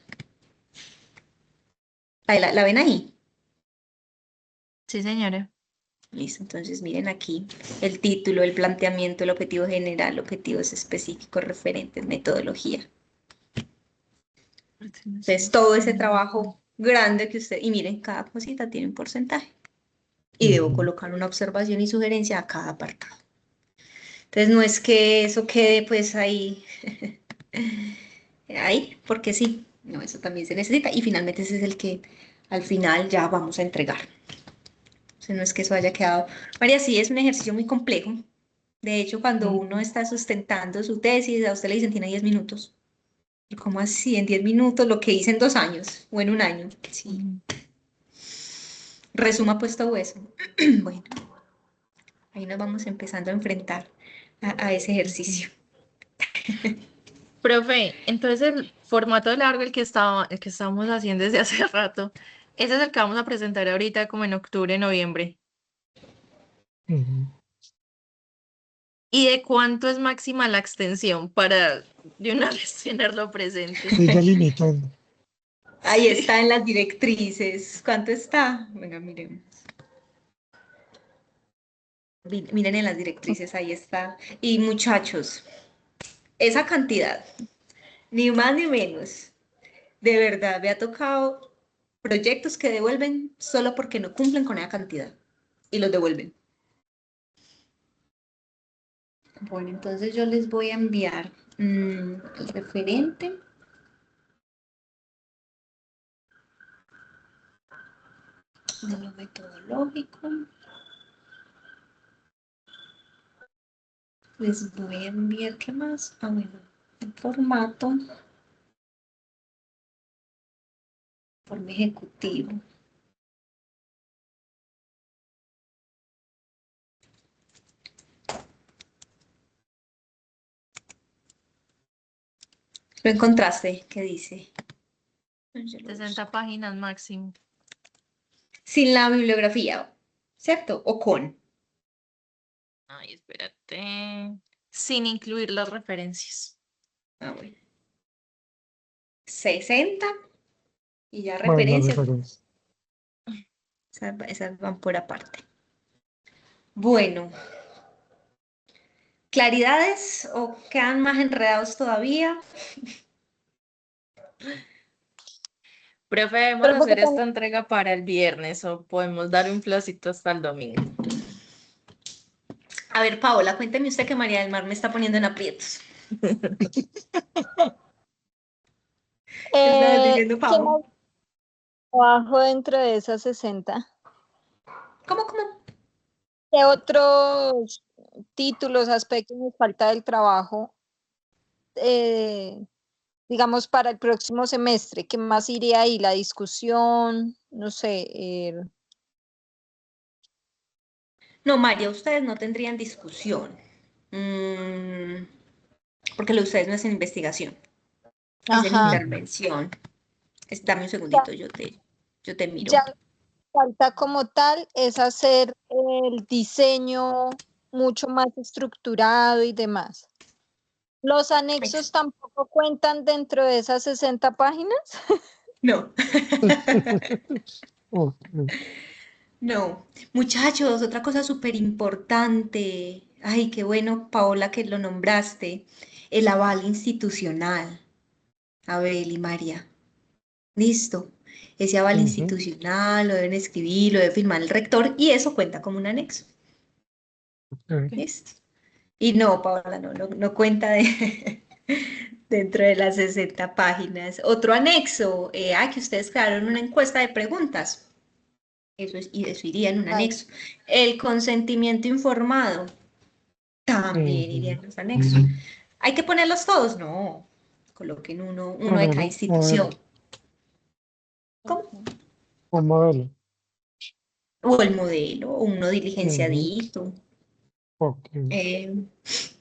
Speaker 2: Ahí, ¿la ven ahí?
Speaker 3: Sí, señora.
Speaker 2: Listo, entonces miren aquí el título, el planteamiento, el objetivo general, objetivos específicos, referentes, metodología. Entonces todo ese trabajo grande que usted, y miren, cada cosita tiene un porcentaje. Y debo
Speaker 1: Ujú.
Speaker 2: colocar una observación y sugerencia a cada apartado. Entonces no es que eso quede pues ahí, ahí, porque sí, no, eso también se necesita. Y finalmente ese es el que al final ya vamos a entregar. Entonces no es que eso haya quedado. María, sí, es un ejercicio muy complejo. De hecho, cuando uno está sustentando su tesis, a usted le dicen tiene 10 minutos. ¿Y cómo así? En 10 minutos lo que hice en 2 años o en 1 año. Sí. Resuma pues todo eso. Bueno, Ahí nos vamos empezando a enfrentar a ese ejercicio.
Speaker 3: Profe, entonces el formato largo el que estábamos haciendo desde hace rato, ese es el que vamos a presentar ahorita como en octubre, noviembre.
Speaker 1: Ujú.
Speaker 3: ¿Y de cuánto es máxima la extensión para de una vez tenerlo presente?
Speaker 1: Estoy delimitando.
Speaker 2: Ahí
Speaker 3: Sí.
Speaker 2: está en las directrices. ¿Cuánto está? Venga, miremos. Miren en las directrices, ahí está. Y muchachos, esa cantidad, ni más ni menos, de verdad, me ha tocado proyectos que devuelven solo porque no cumplen con esa cantidad y los devuelven. Bueno, entonces yo les voy a enviar el referente. De lo metodológico. Les voy a enviar, ¿qué más? Ah, bueno, el formato, informe ejecutivo. Lo encontraste, ¿qué dice? Yo lo
Speaker 3: 60
Speaker 2: busco.
Speaker 3: páginas máximo.
Speaker 2: Sin la bibliografía, ¿cierto? O con.
Speaker 3: Ay, espérate. Sin incluir las referencias.
Speaker 2: Ah, bueno. 60 y ya
Speaker 1: Más la
Speaker 2: referencias,
Speaker 1: referencia.
Speaker 2: esas van por aparte. Bueno, ¿claridades o quedan más enredados todavía?
Speaker 3: Profe, debemos
Speaker 4: Pero porque
Speaker 3: hacer esta entrega para el viernes o podemos dar un placito hasta el domingo.
Speaker 2: A ver, Paola, cuénteme usted que María del Mar me está poniendo en aprietos. ¿Qué estás diciendo,
Speaker 4: ¿qué
Speaker 2: Pau?
Speaker 4: más trabajo dentro de esas 60?
Speaker 2: ¿Cómo?
Speaker 4: ¿Qué otros títulos, aspectos nos falta del trabajo, digamos, para el próximo semestre? ¿Qué más iría ahí? La discusión, no sé.
Speaker 2: No, María, ustedes no tendrían discusión. Porque lo de ustedes no es en investigación, es en
Speaker 4: Ajá.
Speaker 1: Ujú.
Speaker 2: intervención. Dame un
Speaker 4: Ya,
Speaker 2: segundito, yo te miro.
Speaker 4: ya falta como tal es hacer el diseño mucho más estructurado y demás. ¿Los anexos tampoco cuentan dentro de esas 60 páginas?
Speaker 2: No,
Speaker 1: Ok.
Speaker 2: no. Muchachos, otra cosa súper importante. Ay, qué bueno, Paola, que lo nombraste. El aval institucional. Abel y María. Listo. Ese aval
Speaker 1: Ujú.
Speaker 2: institucional lo deben escribir, lo debe firmar el rector y eso cuenta como un anexo.
Speaker 1: Ok.
Speaker 2: Listo. Y no, Paola, no cuenta dentro de las 60 páginas. Otro anexo, que ustedes crearon una encuesta de preguntas. Y eso iría en un
Speaker 4: Ay,
Speaker 2: anexo. El consentimiento informado también iría
Speaker 1: Ujú.
Speaker 2: en los anexos. ¿Hay que ponerlos todos? No. Coloquen uno de cada
Speaker 1: Modelo,
Speaker 2: institución. ¿Cómo?
Speaker 1: un modelo.
Speaker 2: O el modelo, o uno
Speaker 1: Ujú.
Speaker 2: diligenciadito.
Speaker 1: Ok.
Speaker 2: eh,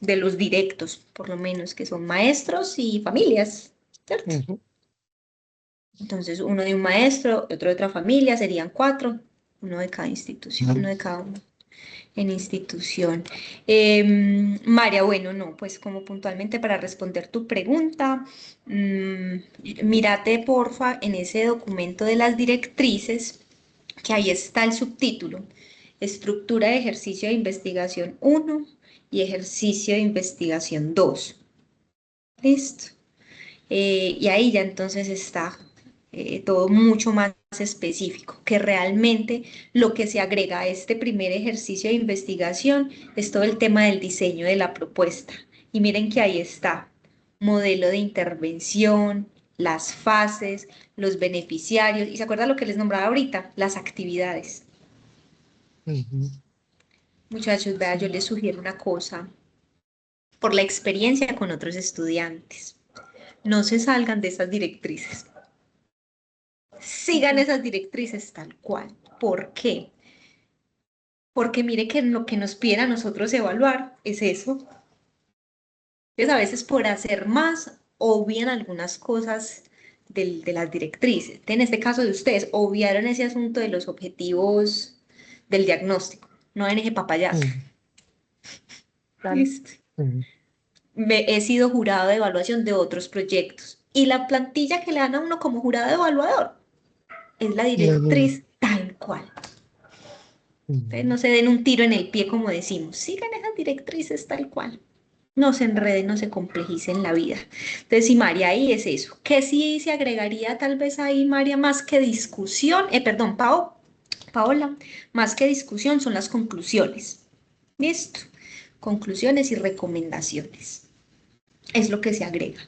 Speaker 2: de los directos, por lo menos, que son maestros y familias, ¿cierto?
Speaker 1: Ujú.
Speaker 2: Entonces, uno de un maestro, otro de otra familia, serían 4, uno de cada institución, uno de cada uno en institución. María, bueno, no, pues como puntualmente para responder tu pregunta, mírate porfa en ese documento de las directrices, que ahí está el subtítulo, Estructura de ejercicio de investigación 1 y ejercicio de investigación 2. Listo. Y ahí ya entonces está todo mucho más específico, que realmente lo que se agrega a este primer ejercicio de investigación es todo el tema del diseño de la propuesta. Y miren que ahí está, modelo de intervención, las fases, los beneficiarios, y se acuerda lo que les nombraba ahorita, las actividades.
Speaker 1: Ujú.
Speaker 2: Muchachos, vea, yo les sugiero una cosa, por la experiencia con otros estudiantes, no se salgan de esas directrices. Sigan esas directrices tal cual. ¿Por qué? porque mire que lo que nos piden a nosotros evaluar es eso. Entonces, a veces por hacer más, obvian algunas cosas de las directrices. En este caso de ustedes, obviaron ese asunto de los objetivos del diagnóstico. No en ese papayazo.
Speaker 3: Claro.
Speaker 2: Listo.
Speaker 1: Ujú.
Speaker 2: He sido jurado de evaluación de otros proyectos. Y la plantilla que le dan a uno como jurado evaluador es la
Speaker 1: La misma.
Speaker 2: directriz tal cual. Entonces,
Speaker 1: Ujú.
Speaker 2: no se den un tiro en el pie, como decimos. Sigan esas directrices tal cual. No se enreden, no se complejicen la vida. Entonces, sí, María, ahí es eso. ¿Qué sí se agregaría tal vez ahí, María, más que discusión? Perdón, Paola, más que discusión son las conclusiones. ¿Listo? Conclusiones y recomendaciones. Es lo que se agrega.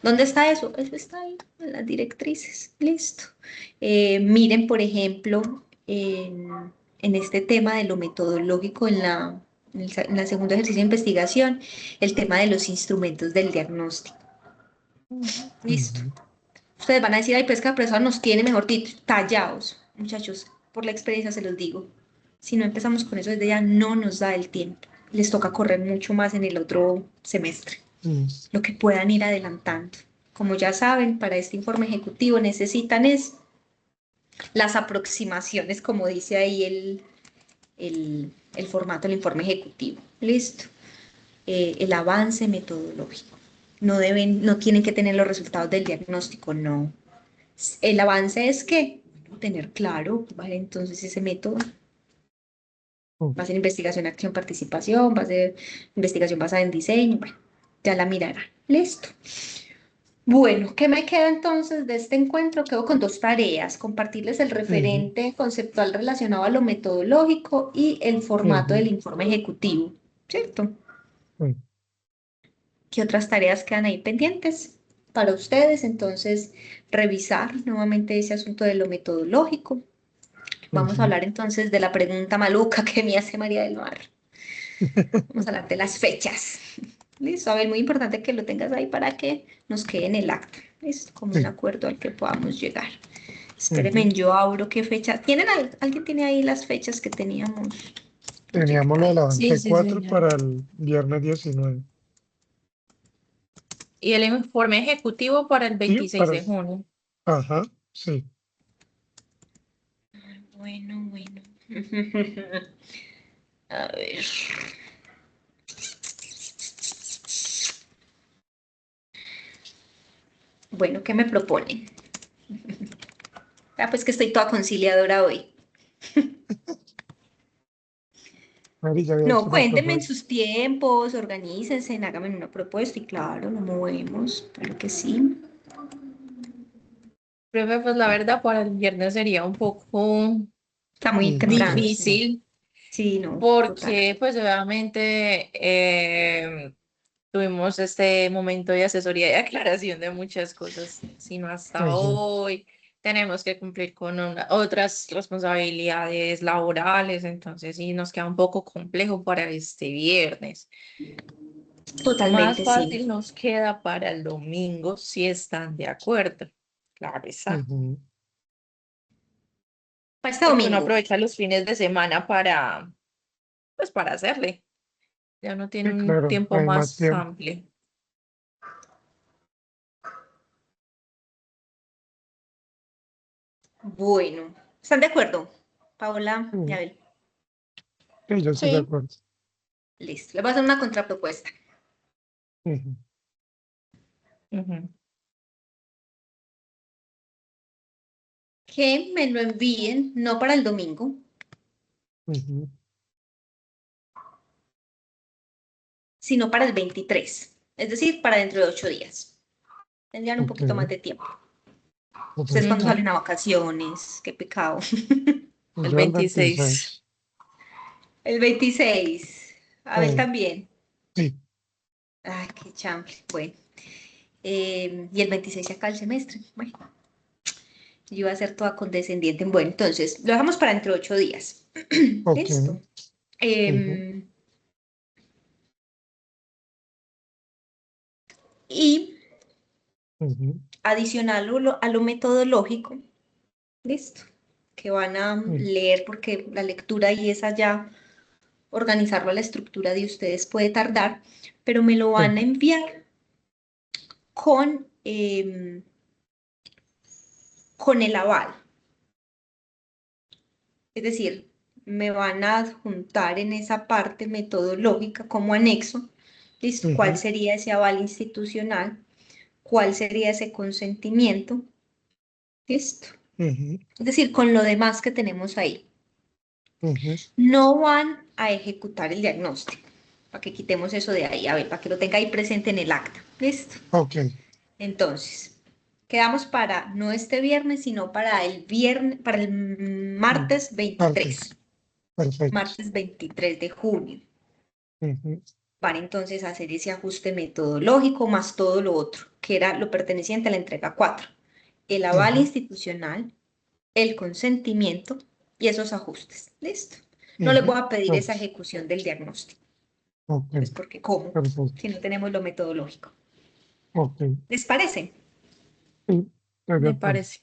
Speaker 2: ¿Dónde está eso? Eso está ahí, en las directrices. Listo. Miren, por ejemplo, en este tema de lo metodológico, en la segundo ejercicio de investigación, el tema de los instrumentos del diagnóstico.
Speaker 3: Ujú.
Speaker 2: Listo.
Speaker 1: Ujú.
Speaker 2: Ustedes van a decir, ay, pues que la profesora nos tiene, mejor dicho, tallados. Muchachos, por la experiencia se los digo. Si no empezamos con eso desde ya, no nos da el tiempo. Les toca correr mucho más en el otro semestre,
Speaker 1: Ujú.
Speaker 2: lo que puedan ir adelantando. Como ya saben, para este informe ejecutivo necesitan es las aproximaciones, como dice ahí el formato del informe ejecutivo. Listo. El avance metodológico. No tienen que tener los resultados del diagnóstico, no. El avance es que tener claro, ¿vale? Entonces ese método va a ser investigación, acción, participación, va a ser investigación basada en diseño, bueno, ya la mirarán. Listo. Bueno, ¿qué me queda entonces de este encuentro? Quedo con dos tareas, compartirles el
Speaker 1: Ujú.
Speaker 2: referente conceptual relacionado a lo metodológico y el formato del
Speaker 1: Ujú.
Speaker 2: informe ejecutivo, ¿cierto?
Speaker 1: Ujú.
Speaker 2: ¿Qué otras tareas quedan ahí pendientes para ustedes? Entonces, revisar nuevamente ese asunto de lo metodológico. Vamos a
Speaker 1: Ujú.
Speaker 2: hablar entonces de la pregunta maluca que me hace María del Mar. Vamos a hablar de las fechas. Listo, a ver, muy importante que lo tengas ahí para que nos quede en el acta. Listo, como un
Speaker 1: Sí.
Speaker 2: acuerdo al que podamos llegar. Espérenme,
Speaker 1: Ujú.
Speaker 2: yo abro qué fecha. ¿Alguien tiene ahí las fechas que teníamos
Speaker 1: Teníamos lo del
Speaker 2: proyectadas?
Speaker 3: Sí,
Speaker 1: avance
Speaker 3: sí,
Speaker 1: 4
Speaker 3: señor.
Speaker 1: para el viernes 19.
Speaker 3: Y el informe ejecutivo para el
Speaker 1: Sí,
Speaker 3: 26
Speaker 1: para.
Speaker 3: de junio.
Speaker 1: Ajá, sí.
Speaker 2: Bueno, bueno. A ver. Bueno, ¿qué me proponen? Ah, pues que estoy toda conciliadora hoy.
Speaker 1: Mari ya había
Speaker 2: No,
Speaker 1: hecho una
Speaker 2: cuéntenme en
Speaker 1: propuesta.
Speaker 2: sus tiempos, organícense, háganme una propuesta y claro, nos movemos, claro que sí.
Speaker 3: Profe, pues la verdad para el viernes sería un poco
Speaker 2: Está muy
Speaker 1: Ujú.
Speaker 2: temprano, sí.
Speaker 3: difícil
Speaker 2: Sí, no, total.
Speaker 3: porque pues obviamente tuvimos este momento de asesoría y aclaración de muchas cosas, sino hasta
Speaker 1: Ujú.
Speaker 3: hoy tenemos que cumplir con otras responsabilidades laborales, entonces sí nos queda un poco complejo para este viernes. Más
Speaker 2: Totalmente, sí.
Speaker 3: fácil nos queda para el domingo si están de acuerdo. Claro está.
Speaker 1: Ujú.
Speaker 2: Para este
Speaker 3: Porque uno
Speaker 2: domingo.
Speaker 3: aprovecha los fines de semana para, pues para hacerle. Ya no tiene
Speaker 1: Sí,
Speaker 3: un
Speaker 1: claro,
Speaker 3: tiempo
Speaker 1: hay más
Speaker 3: más
Speaker 1: tiempo.
Speaker 3: amplio.
Speaker 2: Bueno, ¿están de acuerdo? Paola,
Speaker 1: Ujú.
Speaker 2: ya ver.
Speaker 1: Sí, yo estoy de
Speaker 4: Sí,
Speaker 1: acuerdo.
Speaker 2: Listo. Les voy a hacer una contrapropuesta.
Speaker 1: Ujú.
Speaker 3: Ujú.
Speaker 2: Que me lo envíen, no para el domingo,
Speaker 1: Ujú.
Speaker 2: sino para el 23. Es decir, para dentro de 8 días. Tendrían un
Speaker 1: Ok,
Speaker 2: poquito más de tiempo. Ustedes cuando
Speaker 1: correcto.
Speaker 3: Ujú.
Speaker 2: salen a vacaciones, qué pecado.
Speaker 3: El
Speaker 1: Yo el
Speaker 3: 26.
Speaker 1: 26.
Speaker 2: El 26. Abel también.
Speaker 1: Sí.
Speaker 2: Ay, qué chambre. Bueno. Y el 26 se acaba el semestre. Bueno, yo iba a ser toda condescendiente. Bueno, entonces, lo dejamos para entre 8 días.
Speaker 1: Ok.
Speaker 2: Listo.
Speaker 1: Ujú.
Speaker 2: Em, y
Speaker 1: Ujú.
Speaker 2: adicional a lo metodológico, listo, que van a
Speaker 1: Ujú.
Speaker 2: leer porque la lectura ahí es allá organizarlo a la estructura de ustedes puede tardar, pero me lo van a enviar con el aval. Es decir, me van a adjuntar en esa parte metodológica como anexo, ¿listo? ¿Cuál sería ese aval institucional? ¿Cuál sería ese consentimiento? ¿Listo? Es decir, con lo demás que tenemos ahí. No van a ejecutar el diagnóstico, para que quitemos eso de ahí, a ver, para que lo tenga ahí presente en el acta. ¿Listo?
Speaker 1: Ok.
Speaker 2: Entonces, quedamos para no este viernes, sino para el viernes, para el martes 23.
Speaker 1: Perfecto.
Speaker 2: Martes 23 de junio.
Speaker 1: Ujú,
Speaker 2: Van entonces a hacer ese ajuste metodológico más todo lo otro, que era lo perteneciente a la entrega 4. El aval
Speaker 1: ujú,
Speaker 2: institucional, el consentimiento y esos ajustes. ¿Listo? No les voy a pedir esa
Speaker 1: ok,
Speaker 2: ejecución del diagnóstico,
Speaker 1: ok,
Speaker 2: pues porque ¿cómo?
Speaker 1: perfecto.
Speaker 2: Si no tenemos lo metodológico.
Speaker 1: Ok.
Speaker 2: ¿Les parece?
Speaker 1: Sí, estoy de
Speaker 3: Me
Speaker 1: acuerdo.
Speaker 3: parece.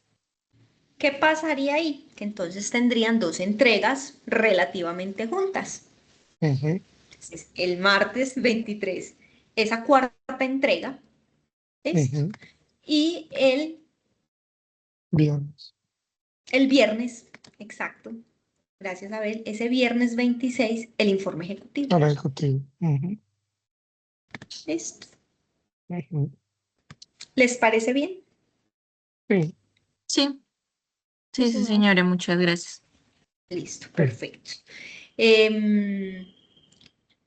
Speaker 2: ¿Qué pasaría ahí? Que entonces tendrían dos entregas relativamente juntas.
Speaker 1: Ujú,
Speaker 2: Entonces, el martes 23, esa cuarta entrega, ¿listo?
Speaker 1: ujú,
Speaker 2: Y
Speaker 1: bien.
Speaker 2: el viernes, exacto, gracias Abel, ese viernes 26, el informe ejecutivo.
Speaker 1: Para ejecutivo. Ujú,
Speaker 2: ¿Listo?
Speaker 1: ujú.
Speaker 2: ¿Les parece bien?
Speaker 1: Sí,
Speaker 3: Sí,
Speaker 4: Sí,
Speaker 3: sí, sí,
Speaker 4: señor.
Speaker 3: señora, muchas gracias.
Speaker 2: Listo,
Speaker 1: sí.
Speaker 2: perfecto.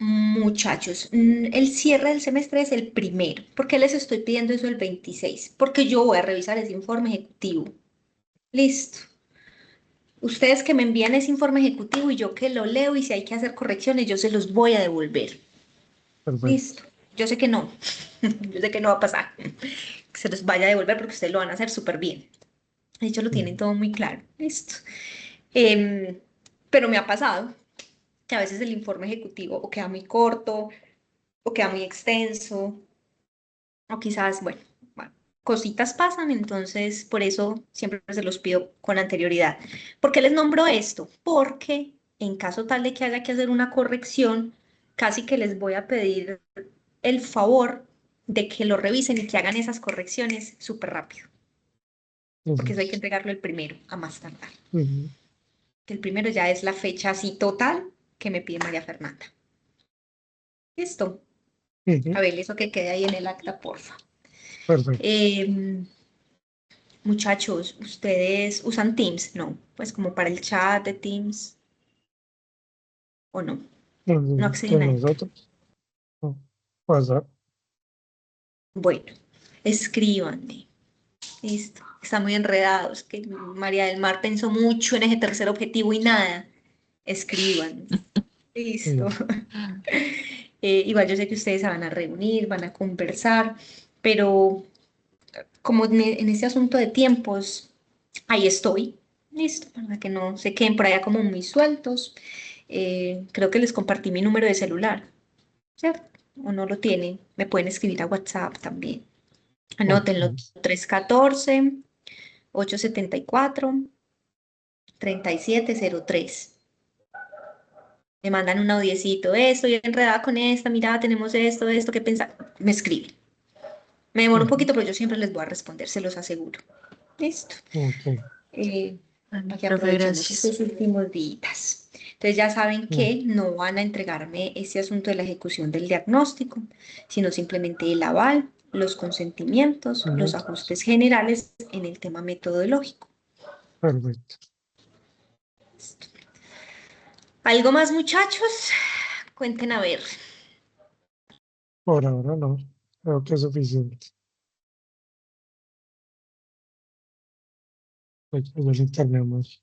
Speaker 2: Muchachos, el cierre del semestre es el primero. ¿Por qué les estoy pidiendo eso el 26? Porque yo voy a revisar ese informe ejecutivo. Listo. Ustedes que me envían ese informe ejecutivo y yo que lo leo y si hay que hacer correcciones, yo se los voy a devolver.
Speaker 1: Perfecto.
Speaker 2: Listo. Yo sé que no. Yo sé que no va a pasar. Que se los vaya a devolver porque ustedes lo van a hacer súper bien. De hecho, lo tienen
Speaker 1: Ujú,
Speaker 2: todo muy claro. Listo. Em, pero me ha pasado que a veces el informe ejecutivo o queda muy corto o queda muy extenso o quizás, bueno, cositas pasan, entonces por eso siempre se los pido con anterioridad. ¿Por qué les nombro esto? Porque en caso tal de que haya que hacer una corrección, casi que les voy a pedir el favor de que lo revisen y que hagan esas correcciones súper rápido, porque
Speaker 1: ujú,
Speaker 2: eso hay que entregarlo el primero, a más tardar.
Speaker 1: ujú,
Speaker 2: El primero ya es la fecha así total que me pide María Fernanda. Listo. A
Speaker 1: ujú.
Speaker 2: ver, eso que quede ahí en el acta, porfa.
Speaker 1: Perfecto.
Speaker 2: Em, Muchachos, ¿ustedes usan Teams? No, pues como para el chat de Teams, ¿o no? No
Speaker 1: Que
Speaker 2: acceden a él.
Speaker 1: nosotros. No, WhatsApp.
Speaker 2: Bueno, escríbanme. Listo. Están muy enredados, que María del Mar pensó mucho en ese tercer objetivo y nada. Escriban. Listo.
Speaker 1: No.
Speaker 2: Igual yo sé que ustedes se van a reunir, van a conversar, pero como en este asunto de tiempos, ahí estoy. Listo, para que no se queden por allá como muy sueltos. Creo que les compartí mi número de celular, ¿cierto? O no lo tienen, me pueden escribir a WhatsApp también.
Speaker 1: Ok.
Speaker 2: Anótenlo, 314-874-3703. Me mandan un audiecito, estoy enredada con esta, mira, tenemos esto, ¿qué pensar? Me escriben. Me demoro un
Speaker 1: Ujú,
Speaker 2: poquito, pero yo siempre les voy a responder, se los aseguro. Listo.
Speaker 1: ok.
Speaker 2: Eh,
Speaker 3: Vale,
Speaker 2: para que
Speaker 3: profe,
Speaker 2: aprovechemos
Speaker 3: gracias.
Speaker 2: estos últimos días. Entonces ya saben
Speaker 1: Mm,
Speaker 2: que no van a entregarme ese asunto de la ejecución del diagnóstico, sino simplemente el aval, los consentimientos, los
Speaker 1: no,
Speaker 2: ajustes generales en el tema metodológico.
Speaker 1: perfecto.
Speaker 2: ¿Algo más, muchachos? Cuenten a ver.
Speaker 1: Por ahora no. Creo que es suficiente. Pues, ya lo terminamos.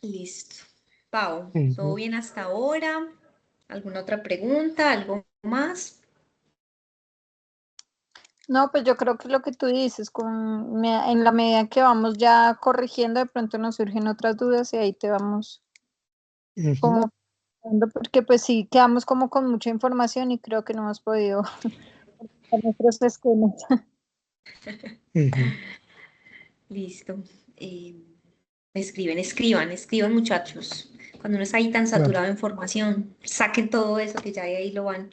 Speaker 2: Listo. Pau, ¿todo
Speaker 1: Ujú.
Speaker 2: bien hasta ahora? ¿Alguna otra pregunta? ¿Algo más?
Speaker 4: No, pues yo creo que lo que tú dices, en la medida que vamos ya corrigiendo, de pronto nos surgen otras dudas y ahí te vamos
Speaker 1: Ujú,
Speaker 4: como, dando, porque pues sí, quedamos como con mucha información y creo que no hemos podido a nuestros esquemas.
Speaker 1: ujú.
Speaker 2: Listo. Eh, escriban muchachos. Cuando uno está ahí tan
Speaker 1: Claro.
Speaker 2: saturado de información, saquen todo eso que ya de ahí lo van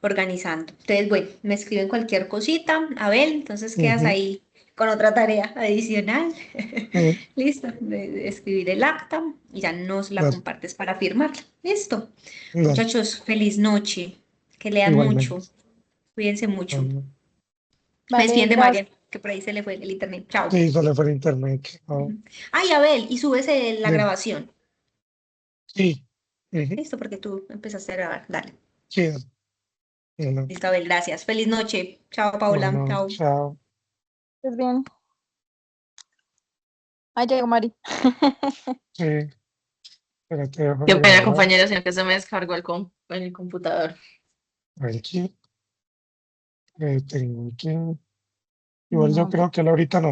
Speaker 2: organizando. Entonces, bueno, me escriben cualquier cosita, Abel, entonces quedas
Speaker 1: Ujú.
Speaker 2: ahí con otra tarea adicional.
Speaker 1: Mm,
Speaker 2: Listo, de escribir el acta y ya nos la
Speaker 1: Dale,
Speaker 2: compartes para firmarla. Listo.
Speaker 1: dale,
Speaker 2: Muchachos, feliz noche. Que lean mucho.
Speaker 1: igualmente.
Speaker 2: Cuídense mucho. Me
Speaker 4: Vale,
Speaker 2: despiden de
Speaker 4: gracias.
Speaker 2: María, que por ahí se le fue el internet. Chao.
Speaker 1: Sí, solo por internet. Oh,
Speaker 2: Ay, Abel, y subes la
Speaker 1: dime.
Speaker 2: grabación.
Speaker 1: Sí. Ujú.
Speaker 2: Listo, porque tú empezaste a grabar. Dale.
Speaker 1: Sí, bueno,
Speaker 2: Listo, Abel, gracias. Feliz noche. Chao, Paula.
Speaker 1: bueno,
Speaker 2: Chao.
Speaker 1: chao.
Speaker 4: Pues bien. Ahí llegó Mari.
Speaker 1: Sí, pero te dejo
Speaker 3: Qué
Speaker 1: de
Speaker 3: pena,
Speaker 1: grabar.
Speaker 3: compañero, sino que se me descargó el computador.
Speaker 1: Aquí tengo que. Igual yo
Speaker 4: No,
Speaker 1: creo que él ahorita no.